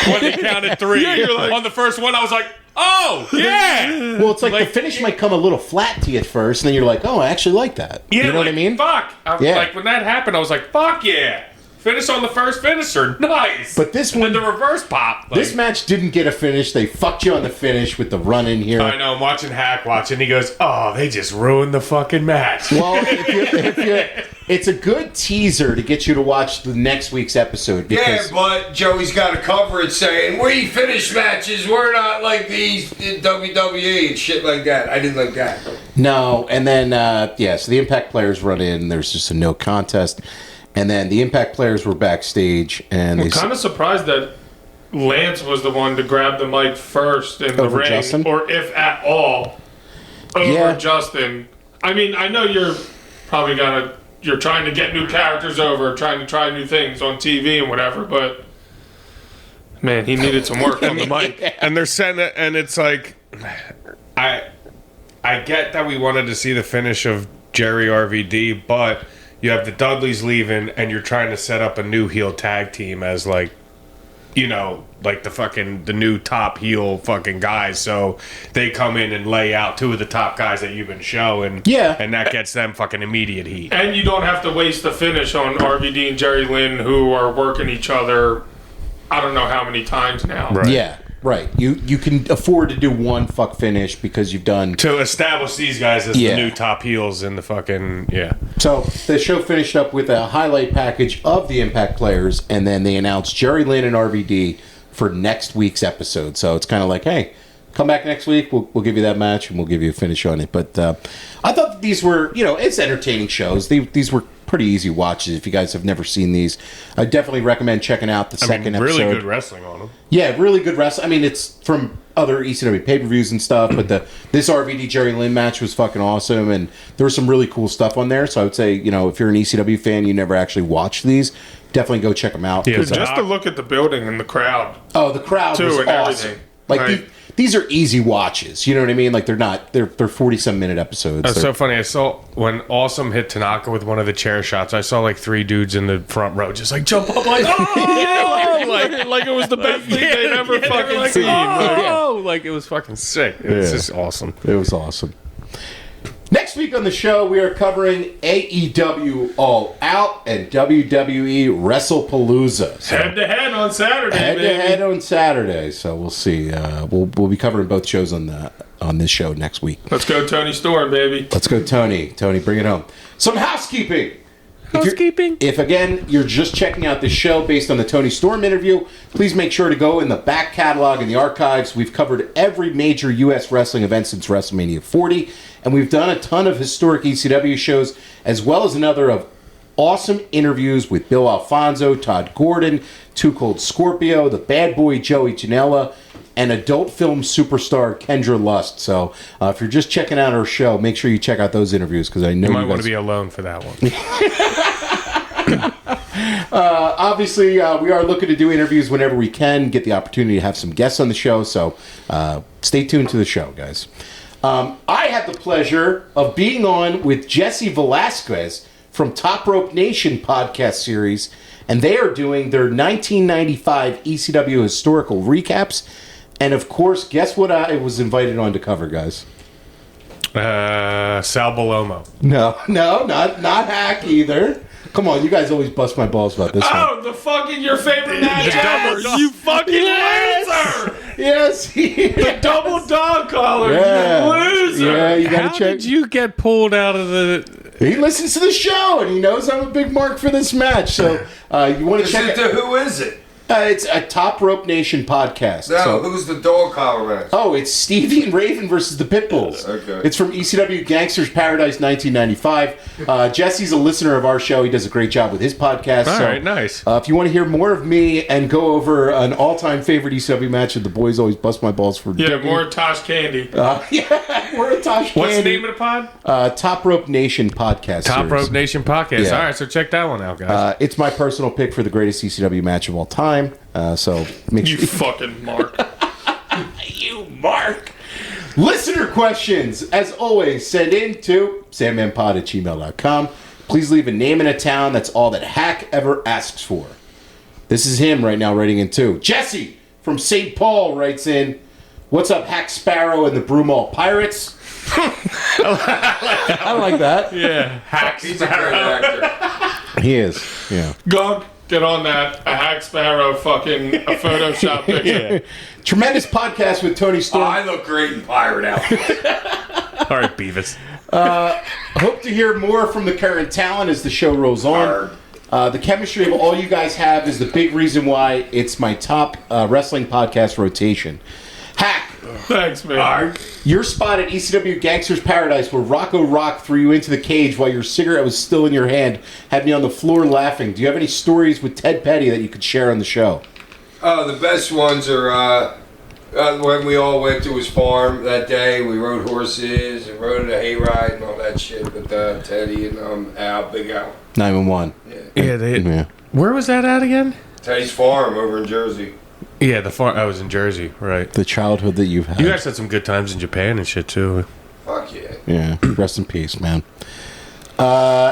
When they counted 3. you're like, on the first one, I was like, oh, yeah! Well, it's like the finish might come a little flat to you at first, and then you're like, oh, I actually like that. Yeah, you know what I mean? Fuck. Like, when that happened, I was like, fuck yeah. Finish on the first finisher. Nice. But this one... And the reverse pop. This match didn't get a finish. They fucked you on the finish with the run in here. I know. I'm watching Hack watch, and he goes, oh, they just ruined the fucking match. Well, it's a good teaser to get you to watch the next week's episode. Because, but Joey's got to cover it saying, we finish matches, we're not like these in WWE and shit like that. I didn't like that. No, and then, so the Impact players run in. There's just a no contest. And then the Impact players were backstage, and I'm kind of surprised that Lance was the one to grab the mic first in the ring, Justin? or if at all, over Justin. I mean, I know you're probably you're trying to get new characters over, trying to try new things on TV and whatever, but man, he needed some work on the mic. And they're saying it, and it's like, I get that we wanted to see the finish of Jerry RVD, but you have the Dudleys leaving, and you're trying to set up a new heel tag team as like, like the new top heel fucking guys. So they come in and lay out 2 of the top guys that you've been showing. Yeah. And that gets them fucking immediate heat. And you don't have to waste the finish on RVD and Jerry Lynn, who are working each other I don't know how many times now. Right. Yeah. Right. You can afford to do one fuck finish because you've done... To establish these guys as the new top heels in the fucking... Yeah. So the show finished up with a highlight package of the Impact players, and then they announced Jerry Lynn and RVD for next week's episode. So it's kind of like, hey, come back next week. We'll give you that match, and we'll give you a finish on it. But I thought that these were, it's entertaining shows. These were pretty easy watches. If you guys have never seen these, I definitely recommend checking out the second episode. Really good wrestling on them. Yeah, really good wrestling. I mean, it's from other ECW pay-per-views and stuff, but this RVD Jerry Lynn match was fucking awesome, and there was some really cool stuff on there. So I would say, if you're an ECW fan, you never actually watched these, definitely go check them out. Yeah, just to look at the building and the crowd. Oh, the crowd too, was and awesome. everything. Like right. these are easy watches. You know what I mean? Like they're 40-some minute episodes. That's so funny. I saw when Awesome hit Tanaka with one of the chair shots, I saw like 3 dudes in the front row just like jump up like, oh! like it was the best thing they'd ever fucking seen. Like it was fucking sick. It's just awesome. It was awesome. Next week on the show, we are covering AEW All Out and WWE WrestlePalooza. So Head to head on Saturday, head to head on Saturday. So we'll see. We'll be covering both shows on this show next week. Let's go Toni Storm, baby. Let's go, Tony. Tony, bring it home. Some housekeeping. If again, you're just checking out this show based on the Toni Storm interview, please make sure to go in the back catalog in the archives. We've covered every major U.S. wrestling event since WrestleMania 40, and we've done a ton of historic ECW shows, as well as another of awesome interviews with Bill Alfonso, Todd Gordon, Too Cold Scorpio, the bad boy Joey Janela, and adult film superstar Kendra Lust. So if you're just checking out our show, make sure you check out those interviews because I know You might guys... want to be alone for that one. Obviously, we are looking to do interviews whenever we can, get the opportunity to have some guests on the show, so stay tuned to the show, guys. I had the pleasure of being on with Jesse Velasquez from Top Rope Nation podcast series, and they are doing their 1995 ECW historical recaps. And of course, guess what I was invited on to cover, guys? Sal Balomo. No, not Hack either. Come on, you guys always bust my balls about this one. Oh, the fucking your favorite match ever! You fucking loser! Yes, The double dog collar, Yeah. you loser! yeah, you gotta How check. did you get pulled out of the... He listens to the show and he knows I'm a big mark for this match. So you want to check it? Who is it? It's a Top Rope Nation podcast. No, So- who's the dog collar match? Oh, it's Stevie and Raven versus the Pitbulls. Okay. It's from ECW Gangsters Paradise 1995. Jesse's a listener of our show. He does a great job with his podcast. All so, right, nice. If you want to hear more of me and go over an all-time favorite ECW match that the boys always bust my balls for. Yeah, more Tosh Candy. Yeah, we're a Tosh What's the Candy. name of the pod? Top Rope Nation podcast. Top series. Rope Nation Podcast. Yeah. All right, so check that one out, guys. It's my personal pick for the greatest ECW match of all time. So make You sure fucking Mark. you mark. Listener questions, as always, send in to sandmanpod@gmail.com. Please leave a name and a town. That's all that Hack ever asks for. This is him right now writing in too. Jesse from St. Paul writes in, "What's up, Hack Sparrow and the Broomall Pirates?" I like that. Yeah. Hack He's a great actor. He is. Yeah. Gunk, get on that. A Hack Sparrow fucking a Photoshop picture. Tremendous podcast with Toni Oh, Storm. I look great in pirate outfit. All right, Beavis. Hope to hear more from the current talent as the show rolls on. The chemistry of all you guys have is the big reason why it's my top wrestling podcast rotation. Hack, Thanks, man. your spot at ECW Gangsters Paradise where Rocco Rock threw you into the cage while your cigarette was still in your hand had me on the floor laughing. Do you have any stories with Ted Petty that you could share on the show? Oh, the best ones are when we all went to his farm that day. We rode horses and rode a hayride and all that shit with Teddy and Al, Big Al. 911. Yeah, Where was that at again? Teddy's farm over in Jersey. Yeah, the farm. I was in Jersey, right? The childhood that you've had. You guys had some good times in Japan and shit too. Fuck yeah. Yeah, rest in peace, man.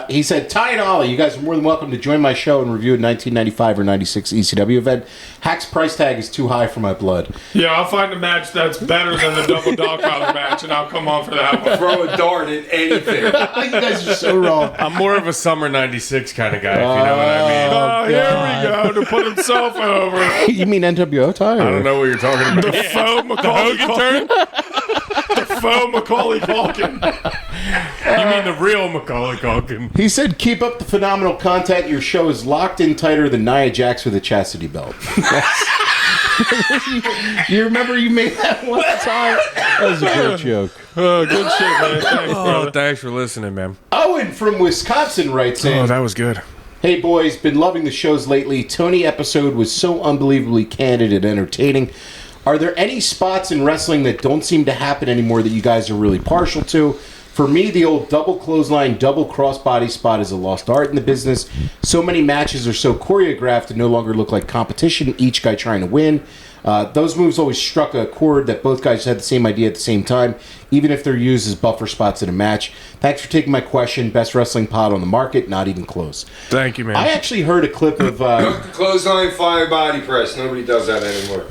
He said, Ty and Ollie, you guys are more than welcome to join my show and review a 1995 or 96 ECW event. Hack's price tag is too high for my blood. Yeah, I'll find a match that's better than the double dog collar match, and I'll come on for that one. Throw a dart at anything. You guys are so wrong. I'm more of a summer '96 kind of guy, if you know what I mean. Oh, here we go, to put himself over. You mean NWO, Ty? I don't know what you're talking about. The faux Macaulay Culkin. The faux Macaulay Culkin. You mean the real Macaulay Culkin? He said, keep up the phenomenal content. Your show is locked in tighter than Nia Jax with a chastity belt. You remember you made that one time? That was a great joke. Oh, good shit, man. Thanks, Oh, brother. thanks for listening, man. Owen from Wisconsin writes in, Oh, that was good. Hey boys, been loving the shows lately. Tony episode was so unbelievably candid and entertaining. Are there any spots in wrestling that don't seem to happen anymore that you guys are really partial to? For me, the old double clothesline, double crossbody spot is a lost art in the business. So many matches are so choreographed and no longer look like competition, each guy trying to win. Those moves always struck a chord that both guys had the same idea at the same time, even if they're used as buffer spots in a match. Thanks for taking my question. Best wrestling pod on the market, not even close. Thank you, man. I actually heard a clip of... Duck the clothesline, fly body press. Nobody does that anymore.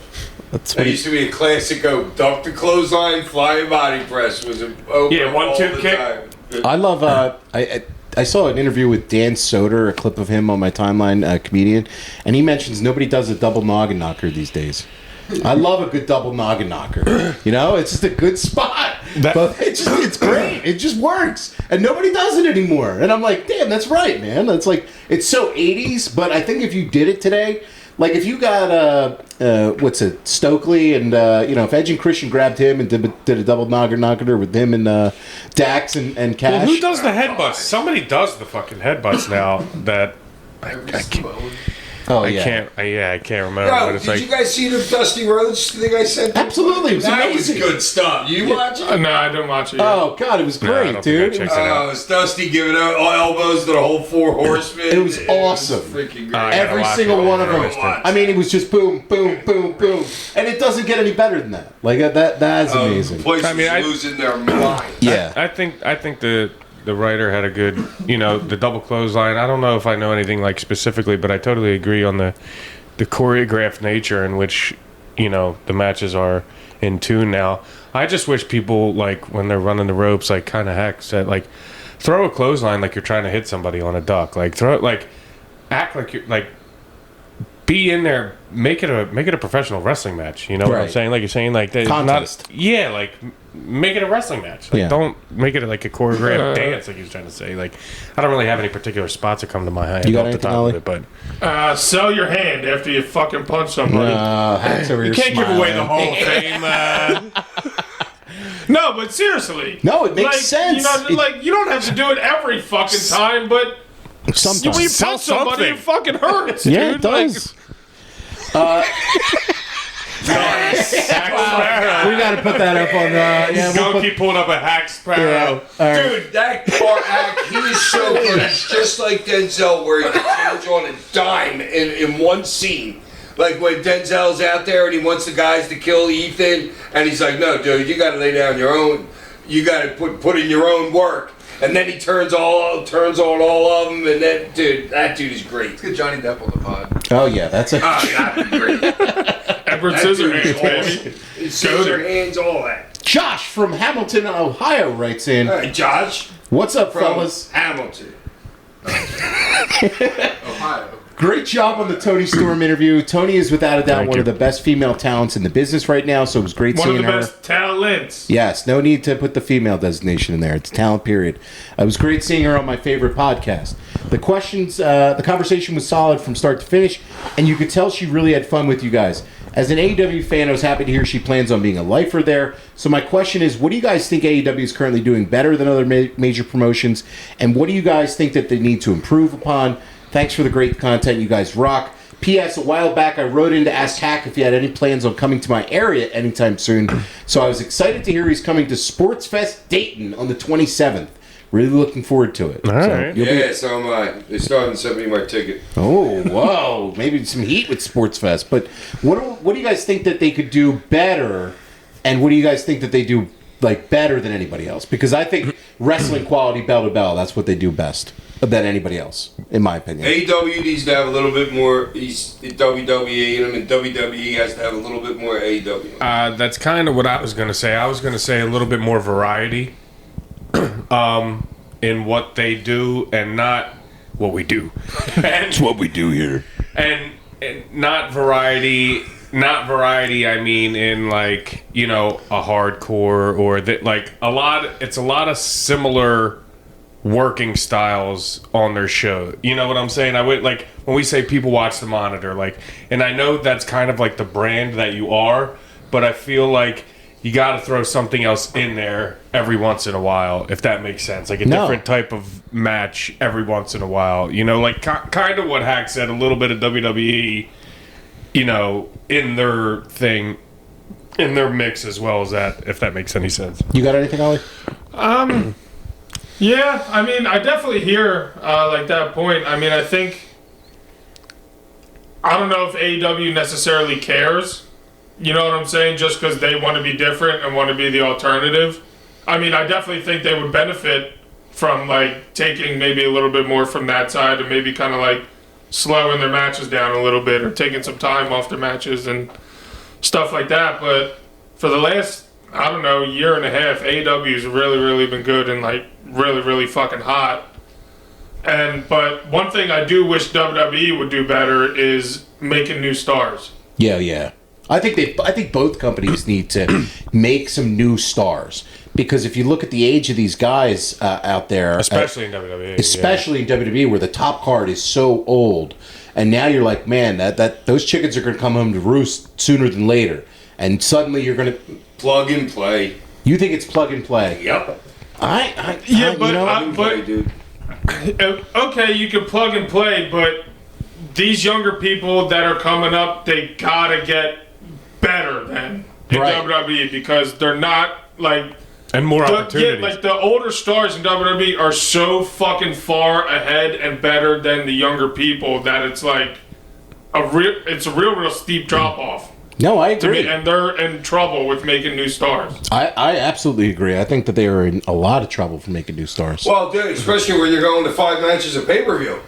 that's That used to be a classic duck the clothesline, fly body press was a Yeah, 1-2 all the kick. time. I love... I saw an interview with Dan Soder, a clip of him on my timeline, a comedian, and he mentions nobody does a double noggin knocker these days. I love a good double noggin knocker. You know, it's just a good spot. But it's great. It just works. And nobody does it anymore. And I'm like, damn, that's right, man. It's like, it's so 80s, but I think if you did it today, like if you got what's it, Stokely, and if Edge and Christian grabbed him and did a double knocker with him and Dax and Cash. Well, who does the headbutts? Somebody does the fucking headbutts now. That I can't remember. Yo, but it's did like, you guys see the Dusty Rhodes thing I sent? Absolutely, it was that amazing. was good stuff. You watch it? No, I didn't watch it yet. Oh God, it was No, I great, don't think I dude. checked it out. It's Dusty giving out elbows to the whole four horsemen. It was awesome. Freaking great. I gotta Every watch single it. one of them. Watch. I mean, it was just boom, boom, boom, boom, and it doesn't get any better than that. Like that's amazing. The place I mean, was losing their mind. Yeah. I think the writer had a good, the double clothesline. I don't know if I know anything like specifically, but I totally agree on the choreographed nature in which, the matches are in tune now. I just wish people, like, when they're running the ropes, like, kind of heck said, like, throw a clothesline like you're trying to hit somebody on a duck. Like, throw it, like, act like you're, like, be in there, make it a professional wrestling match. You know what I'm Right. saying? Like you're saying, like Contest. like make it a wrestling match. Like, Yeah. don't make it like a choreographed dance, like he was trying to say. Like, I don't really have any particular spots that come to my head You got off the anything, top Ollie? of it, but Sell your hand after you fucking punch somebody. Hacks over you here can't give away the smiling. Hall of Fame. No, but seriously. No, it makes sense. You don't have to do it every fucking time, but Sometimes. when you Sell punch somebody, something. it fucking hurts, Yeah, dude. it does. We got to put that up on the. Don't keep pulling up a hack sparrow. Dude, that car act, he is so good. It's just like Denzel, where he can change on a dime in one scene. Like when Denzel's out there and he wants the guys to kill Ethan, and he's like, "No, dude, you got to lay down your own. You got to put in your own work." And then he turns on all of them, and then, dude, that dude is great. Let's get Johnny Depp on the pod. Oh yeah, that's a. That'd be great. Edward That dude is Scissorhands, baby. awesome. Scissor hands, all that. Josh from Hamilton, Ohio, writes in. All right, Josh What's up, from fellas? Hamilton. Ohio. Great job on the Toni Storm interview. Toni is without a doubt Thank one you. of the best female talents in the business right now, so it was great One of seeing the her. best talents. Yes, no need to put the female designation in there. It's talent, period. It was great seeing her on my favorite podcast. The questions, the conversation was solid from start to finish, and you could tell she really had fun with you guys. As an AEW fan, I was happy to hear she plans on being a lifer there. So my question is, what do you guys think AEW is currently doing better than other major promotions, and what do you guys think that they need to improve upon? Thanks for the great content. You guys rock. P.S. A while back, I wrote in to ask Hack if he had any plans on coming to my area anytime soon. So I was excited to hear he's coming to Sports Fest Dayton on the 27th. Really looking forward to it. All right. you'll be- Yeah, so am I. They started to send me my ticket. Oh, whoa. Maybe some heat with Sports Fest. But what do you guys think that they could do better? And what do you guys think that they do better than anybody else? Because I think wrestling quality bell to bell, that's what they do best than anybody else, in my opinion. AEW needs to have a little bit more WWE in them, and WWE has to have a little bit more AEW. That's kind of what I was going to say. I was going to say a little bit more variety in what they do and not what we do. That's what we do here. And not variety. Not variety. I mean, in a hardcore or that It's a lot of similar working styles on their show. You know what I'm saying? I would when we say people watch the monitor, and I know that's kind of like the brand that you are, but I feel like you got to throw something else in there every once in a while, if that makes sense. Like a different type of match every once in a while. You know, kind of what Hack said, a little bit of WWE. In their thing, in their mix as well as that, if that makes any sense. You got anything, Ollie? Yeah, I mean, I definitely hear that point. I mean, I don't know if AEW necessarily cares. You know what I'm saying? Just because they want to be different and want to be the alternative. I mean, I definitely think they would benefit from taking maybe a little bit more from that side and maybe kind of slowing their matches down a little bit or taking some time off their matches and stuff like that. But for the last, I don't know, year and a half, AEW's really, really been good and really, really fucking hot. But one thing I do wish WWE would do better is making new stars. Yeah. I think both companies need to make some new stars, because if you look at the age of these guys out there, Especially in WWE. especially in WWE, where the top card is so old, and now you're like, man, that those chickens are going to come home to roost sooner than later, and suddenly you're going to plug and play. You think it's plug and play? Yep. Dude. Okay, you can plug and play, but these younger people that are coming up, they gotta get better than in WWE because they're not like and more opportunities. Yeah, like the older stars in WWE are so fucking far ahead and better than the younger people that it's like it's a real steep drop off. No, I agree. And they're in trouble with making new stars. I absolutely agree. I think that they are in a lot of trouble for making new stars. Well, dude, especially when you're going to 5 matches of pay-per-view.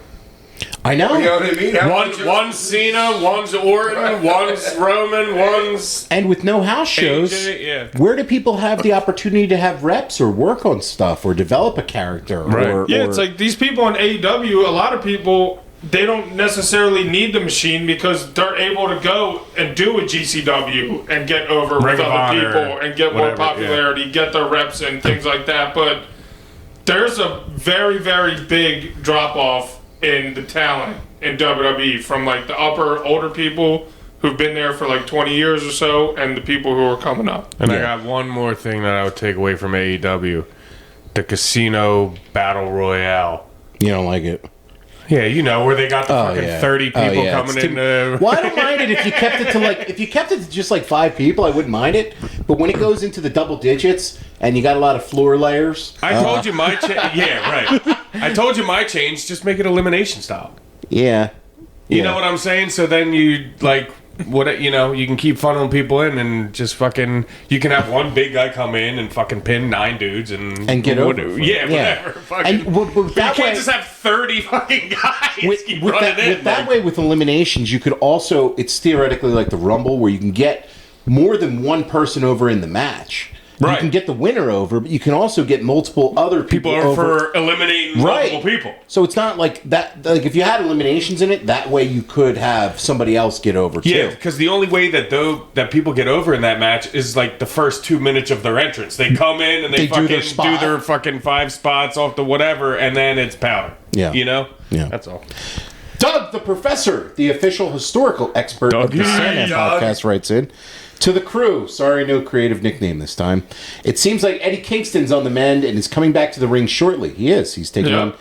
I know. You know what I mean? One's Cena, one's Orton, one's Roman, one's... And with no house shows, AJ, where do people have the opportunity to have reps or work on stuff or develop a character? Right. It's like these people in AEW, a lot of people... They don't necessarily need the machine because they're able to go and do a GCW and get over with other people and get more popularity, get their reps and things like that. But there's a very, very big drop off in the talent in WWE from like the older people who've been there for like 20 years or so and the people who are coming up. And I got one more thing that I would take away from AEW. The Casino Battle Royale. You don't like it? Yeah, you know, where they got the fucking 30 people coming in. Well, I don't mind it if you kept it to just like 5 people, I wouldn't mind it. But when it goes into the double digits and you got a lot of floor layers. I told you my I told you my change, just make it elimination style. Yeah. You know what I'm saying? So then you like you can keep funneling people in and just fucking you can have one big guy come in and fucking pin 9 dudes and get over. Whatever. Fucking, and you can't just have 30 fucking guys that way with eliminations, you could also, it's theoretically like the Rumble where you can get more than one person over in the match. Right. You can get the winner over, but you can also get multiple other people over for eliminating multiple people. So it's not like that. Like if you had eliminations in it, that way you could have somebody else get over too. Yeah, because the only way that people get over in that match is like the first 2 minutes of their entrance. They come in and they fucking do their fucking 5 spots off the whatever, and then it's powder. Yeah, you know. Yeah, that's all. Doug, the professor, the official historical expert of the Sandman podcast, writes in. To the crew, sorry, no creative nickname this time. It seems like Eddie Kingston's on the mend and is coming back to the ring shortly. He is. He's taking on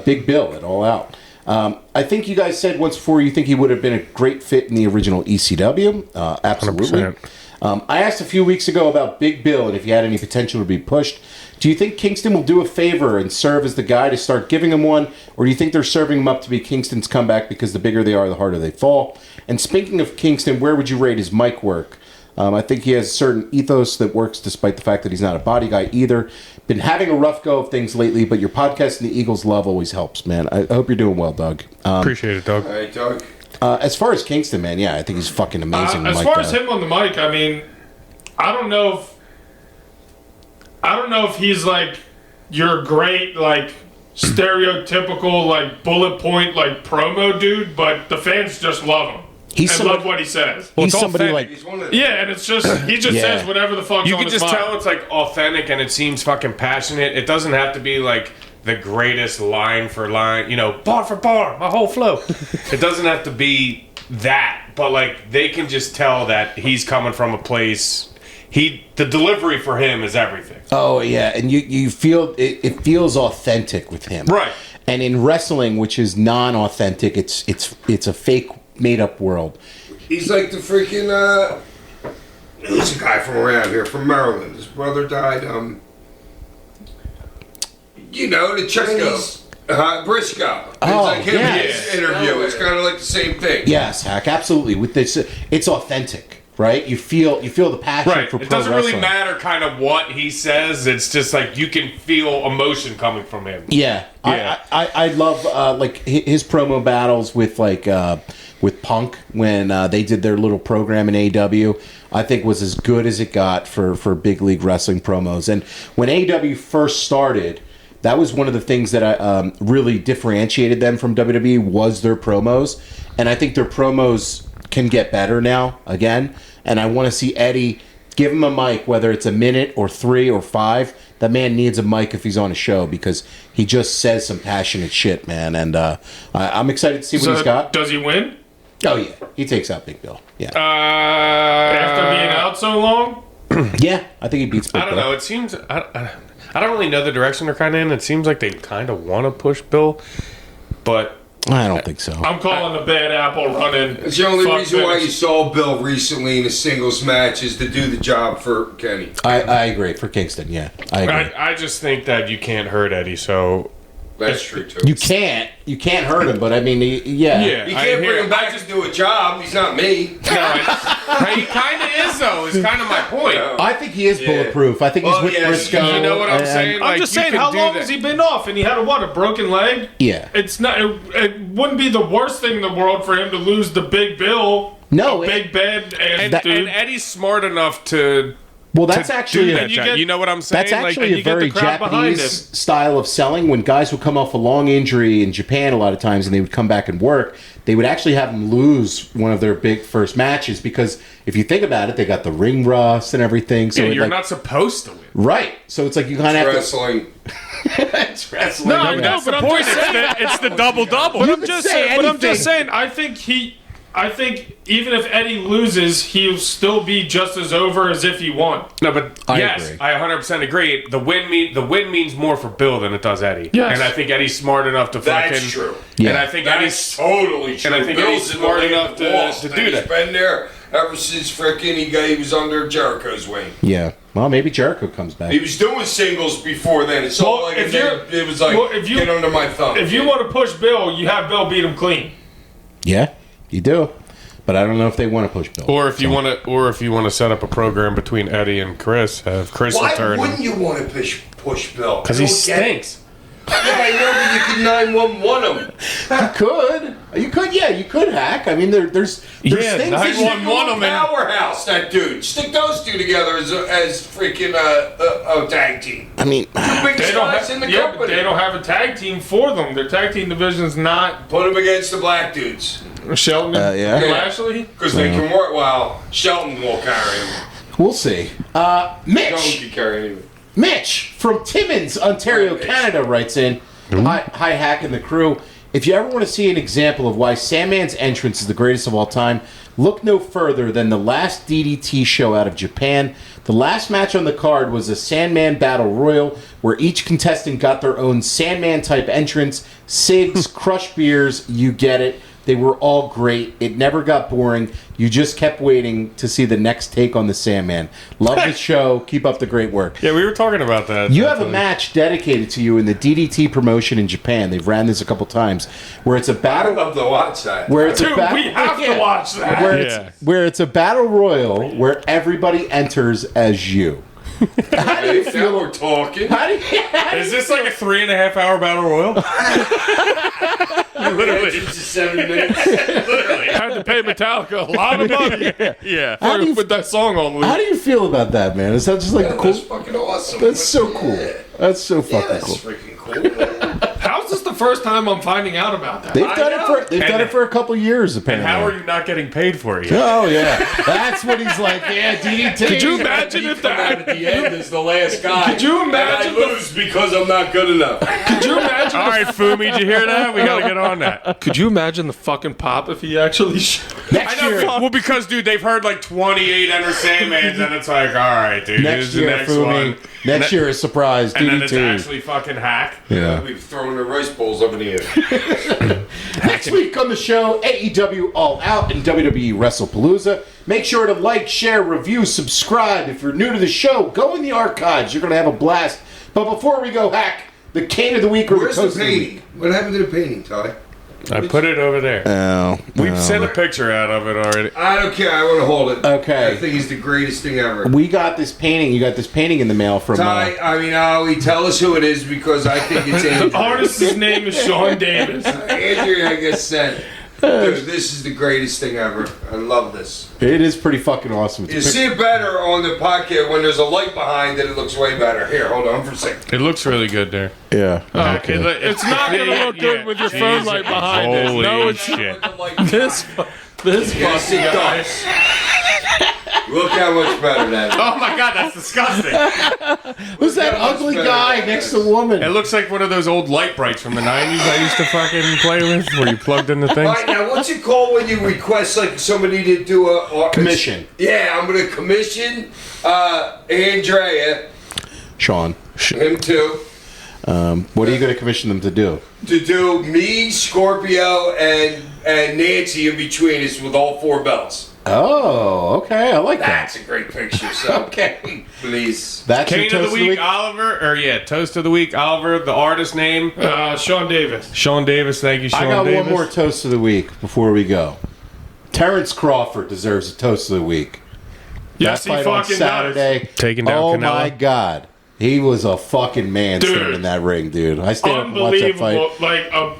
Big Bill at All Out. I think you guys said once before you think he would have been a great fit in the original ECW. Absolutely. I asked a few weeks ago about Big Bill and if he had any potential to be pushed. Do you think Kingston will do a favor and serve as the guy to start giving him one? Or do you think they're serving him up to be Kingston's comeback because the bigger they are, the harder they fall? And speaking of Kingston, where would you rate his mic work? I think he has a certain ethos that works despite the fact that he's not a body guy either. Been having a rough go of things lately, but your podcast and the Eagles love always helps, man. I hope you're doing well, Doug. Appreciate it, Doug. All right, Doug. As far as Kingston, man, yeah, I think he's fucking amazing. As far as him on the mic, I mean, I don't know if he's like your great like stereotypical like bullet point like promo dude, but the fans just love him. Love what he says. Well, he's somebody like and it's just he just says whatever the fuck's you on can his just mind. tell it's like authentic and it seems fucking passionate. It doesn't have to be like the greatest line for line, bar for bar, my whole flow. It doesn't have to be that, but like they can just tell that he's coming from a place. The delivery for him is everything. Oh yeah, and you feel it feels authentic with him, right? And in wrestling, which is non-authentic, it's a fake, made-up world. He's like the freaking who's a guy from around here, from Maryland. His brother died. The Chinese Briscoe. It's like him in his interview. It's kind of like the same thing. Yes, Hack, absolutely. With this, it's authentic. Right, you feel the passion for pro wrestling. It doesn't really matter kind of what he says. It's just like you can feel emotion coming from him. Yeah. I love like his promo battles with with Punk when they did their little program in AEW. I think was as good as it got for big league wrestling promos. And when AEW first started, that was one of the things that really differentiated them from WWE was their promos. And I think their promos can get better now again. And I want to see Eddie give him a mic, whether it's a minute or 3 or 5. That man needs a mic if he's on a show because he just says some passionate shit, man. And I'm excited to see what he's got. Does he win? Oh, yeah. He takes out Big Bill. Yeah. After being out so long? Yeah, I think he beats Big Bill. I don't know. It seems... I don't really know the direction they're kind of in. It seems like they kind of want to push Bill, but... I don't think so. I'm calling the bad apple running. It's the only reason why finish. you saw Bill recently in a singles match is to do the job for Kenny. I agree. For Kingston, yeah. I agree. I just think that you can't hurt Eddie, so... That's true, too. You can't hurt him, but I mean, yeah. You can't bring him back to do a job. He's not me. No, he kind of is, though. Is kind of my point. I think he is bulletproof. I think he's with Briscoe. You know what I'm saying? I'm just saying, how long has he been off? And he had a broken leg? Yeah. It's not. It wouldn't be the worst thing in the world for him to lose the Big Bill. No, Big Ben And Eddie's smart enough to... Well, that's actually you know what I'm saying? That's actually like, a very Japanese style of selling. When guys would come off a long injury in Japan a lot of times and they would come back and work, they would actually have them lose one of their big first matches because if you think about it, they got the ring rust and everything. So you're not supposed to win. Right. So it's like you kind of have wrestling. It's wrestling. No, I know, but I'm just saying. It's the double-double. But I'm just saying, I think even if Eddie loses, he'll still be just as over as if he won. No, but I yes, agree. I 100% agree. The win means more for Bill than it does Eddie. Yes. And I think Eddie's smart enough to fucking... That's true. And I think That's totally true. And I think Eddie's smart enough to do that. He's been there ever since frickin' he was under Jericho's wing. Yeah. Well, maybe Jericho comes back. He was doing singles before then. It's all like it was like get under my thumb. If you want to push Bill, you have Bill beat him clean. Yeah, you do. But I don't know if they want to push Bill. Or if you want to set up a program between Eddie and Chris, have Chris Why return. wouldn't you want to push Bill? Because he stinks. Yeah, I know, but you could 911 him. You could, yeah, you could hack. I mean, there's things that you 911 him. Powerhouse, that dude. Stick those two together as freaking a tag team. I mean, Two big They don't shots have, in the yeah, company. but they don't have a tag team for them. Their tag team division's not Put them against the black dudes. Shelton and yeah. Lashley. Because they can work. Well, Shelton will carry him. we'll see. Shelton Mitch can carry him. from Timmins, Ontario, Mitch. Canada, writes in. Hi, Hack and the crew. If you ever want to see an example of why Sandman's entrance is the greatest of all time, look no further than the last DDT show out of Japan. The last match on the card was a Sandman Battle Royal, where each contestant got their own Sandman-type entrance. Cigs, crushed beers, you get it. They were all great. It never got boring. You just kept waiting to see the next take on the Sandman. Love the show. Keep up the great work. Yeah, we were talking about that. You have a match dedicated to you in the DDT promotion in Japan. They've ran this a couple times, where it's a I'd battle. love to watch that. Where it's Dude, a battle. we have to watch that. Where it's a battle royal where everybody enters as you. How do you Now feel? we're talking. How do you, Is this like a 3.5 hour battle royal? Literally. It's just 7 minutes. Had to pay Metallica a lot of money Yeah. How do you- with that song on loop. how do you feel about that, man? Is that just like cool? That's fucking awesome. That's so cool. That's so Yeah, fucking that's cool. freaking cool. How's this the first time I'm finding out about that? They've done it for And- a couple years And apparently. how are you not getting paid for it? Oh yeah, that's what he's like. Yeah, DDT. Could you imagine if Come out at the end as the last guy. Could you imagine And I lose because I'm not good enough. Could you imagine? All right, Fumi, did you hear that? We gotta get on that. Could you imagine the fucking pop if he actually? Next year, Well, because dude, they've heard like 28 Enter Sandmans, and it's like, all right, dude, next here's the year, next Fumi. one. Next year is surprise And then it's DDT. actually fucking Hack. Yeah. We've thrown the rice bowls up in the air. Next week on the show, AEW All Out and WWE WrestlePalooza. Make sure to like, share, review, subscribe. If you're new to the show, go in the archives. You're going to have a blast. But before we go, Hack, the cane of the week or Where's the the toast of the week? painting? What happened to the painting, Ty? I put it over there. Oh. We've sent a picture out of it already. I don't care. I want to hold it. Okay. I think he's the greatest thing ever. We got this painting. You got this painting in the mail from... Ty, I mean, Ali, tell us who it is because I think it's Andrew. The artist's name is Sean Davis. Andrew, I guess, said, dude, this is the greatest thing ever. I love this. it is pretty fucking awesome. It's You a see it better on the podcast when there's a light behind it. It looks way better. Here, hold on for a second. It looks really good there. yeah. Okay, it's not gonna look good with your phone light behind it. No, it's shit. this Yes, fucking it guy. does. Look how much better that is. Oh my god, that's disgusting. Who's that how much ugly better guy that next is. to woman? It looks like one of those old light brights from the 90s I used to fucking play with, where you plugged in the All things. right, now what's it called when you request like somebody to do a Commission. Yeah, I'm gonna commission Andrea, Sean. him too, What are you going to commission them to do? to do me, Scorpio, and Nancy in between us with all 4 belts. Oh, okay. I like That's that. a great picture. So Okay. please. That's your Kane of toast the week, Oliver, toast of the week, Oliver, the artist name. Sean Davis. Sean Davis, thank you, Sean I got Davis. one more toast of the week before we go. Terrence Crawford deserves a toast of the week. Yes, That he fight on fucking Saturday. does. Taking down Oh Canelo. my God. He was a fucking man Dude. standing in that ring, dude. I stayed up and watched that Unbelievable. fight. Like a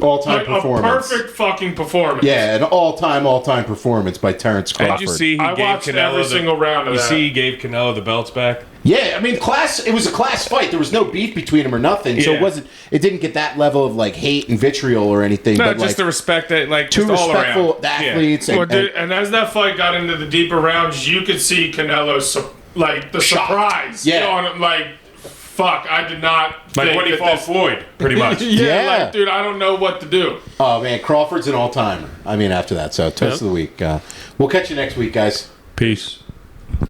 All-time performance. perfect fucking performance. Yeah, an all-time performance by Terrence Crawford. And you see he I gave watched every Canelo single round of You that. see he gave Canelo the belts back? Yeah, I mean, it was a class fight. There was no beef between them or nothing, so Yeah. it didn't get that level of like hate and vitriol or anything. No, but just like the respect that, like, two just all respectful around. athletes. Well, And, dude, and as that fight got into the deeper rounds, you could see Canelo's like the Shocked. surprise. Yeah. On it, like, fuck, I did not. Like think when he that fought this- Floyd, pretty much. Yeah, Yeah. like, dude, I don't know what to do. oh man, Crawford's an all-timer. I mean, after that, so toast of the week. We'll catch you next week, guys. Peace.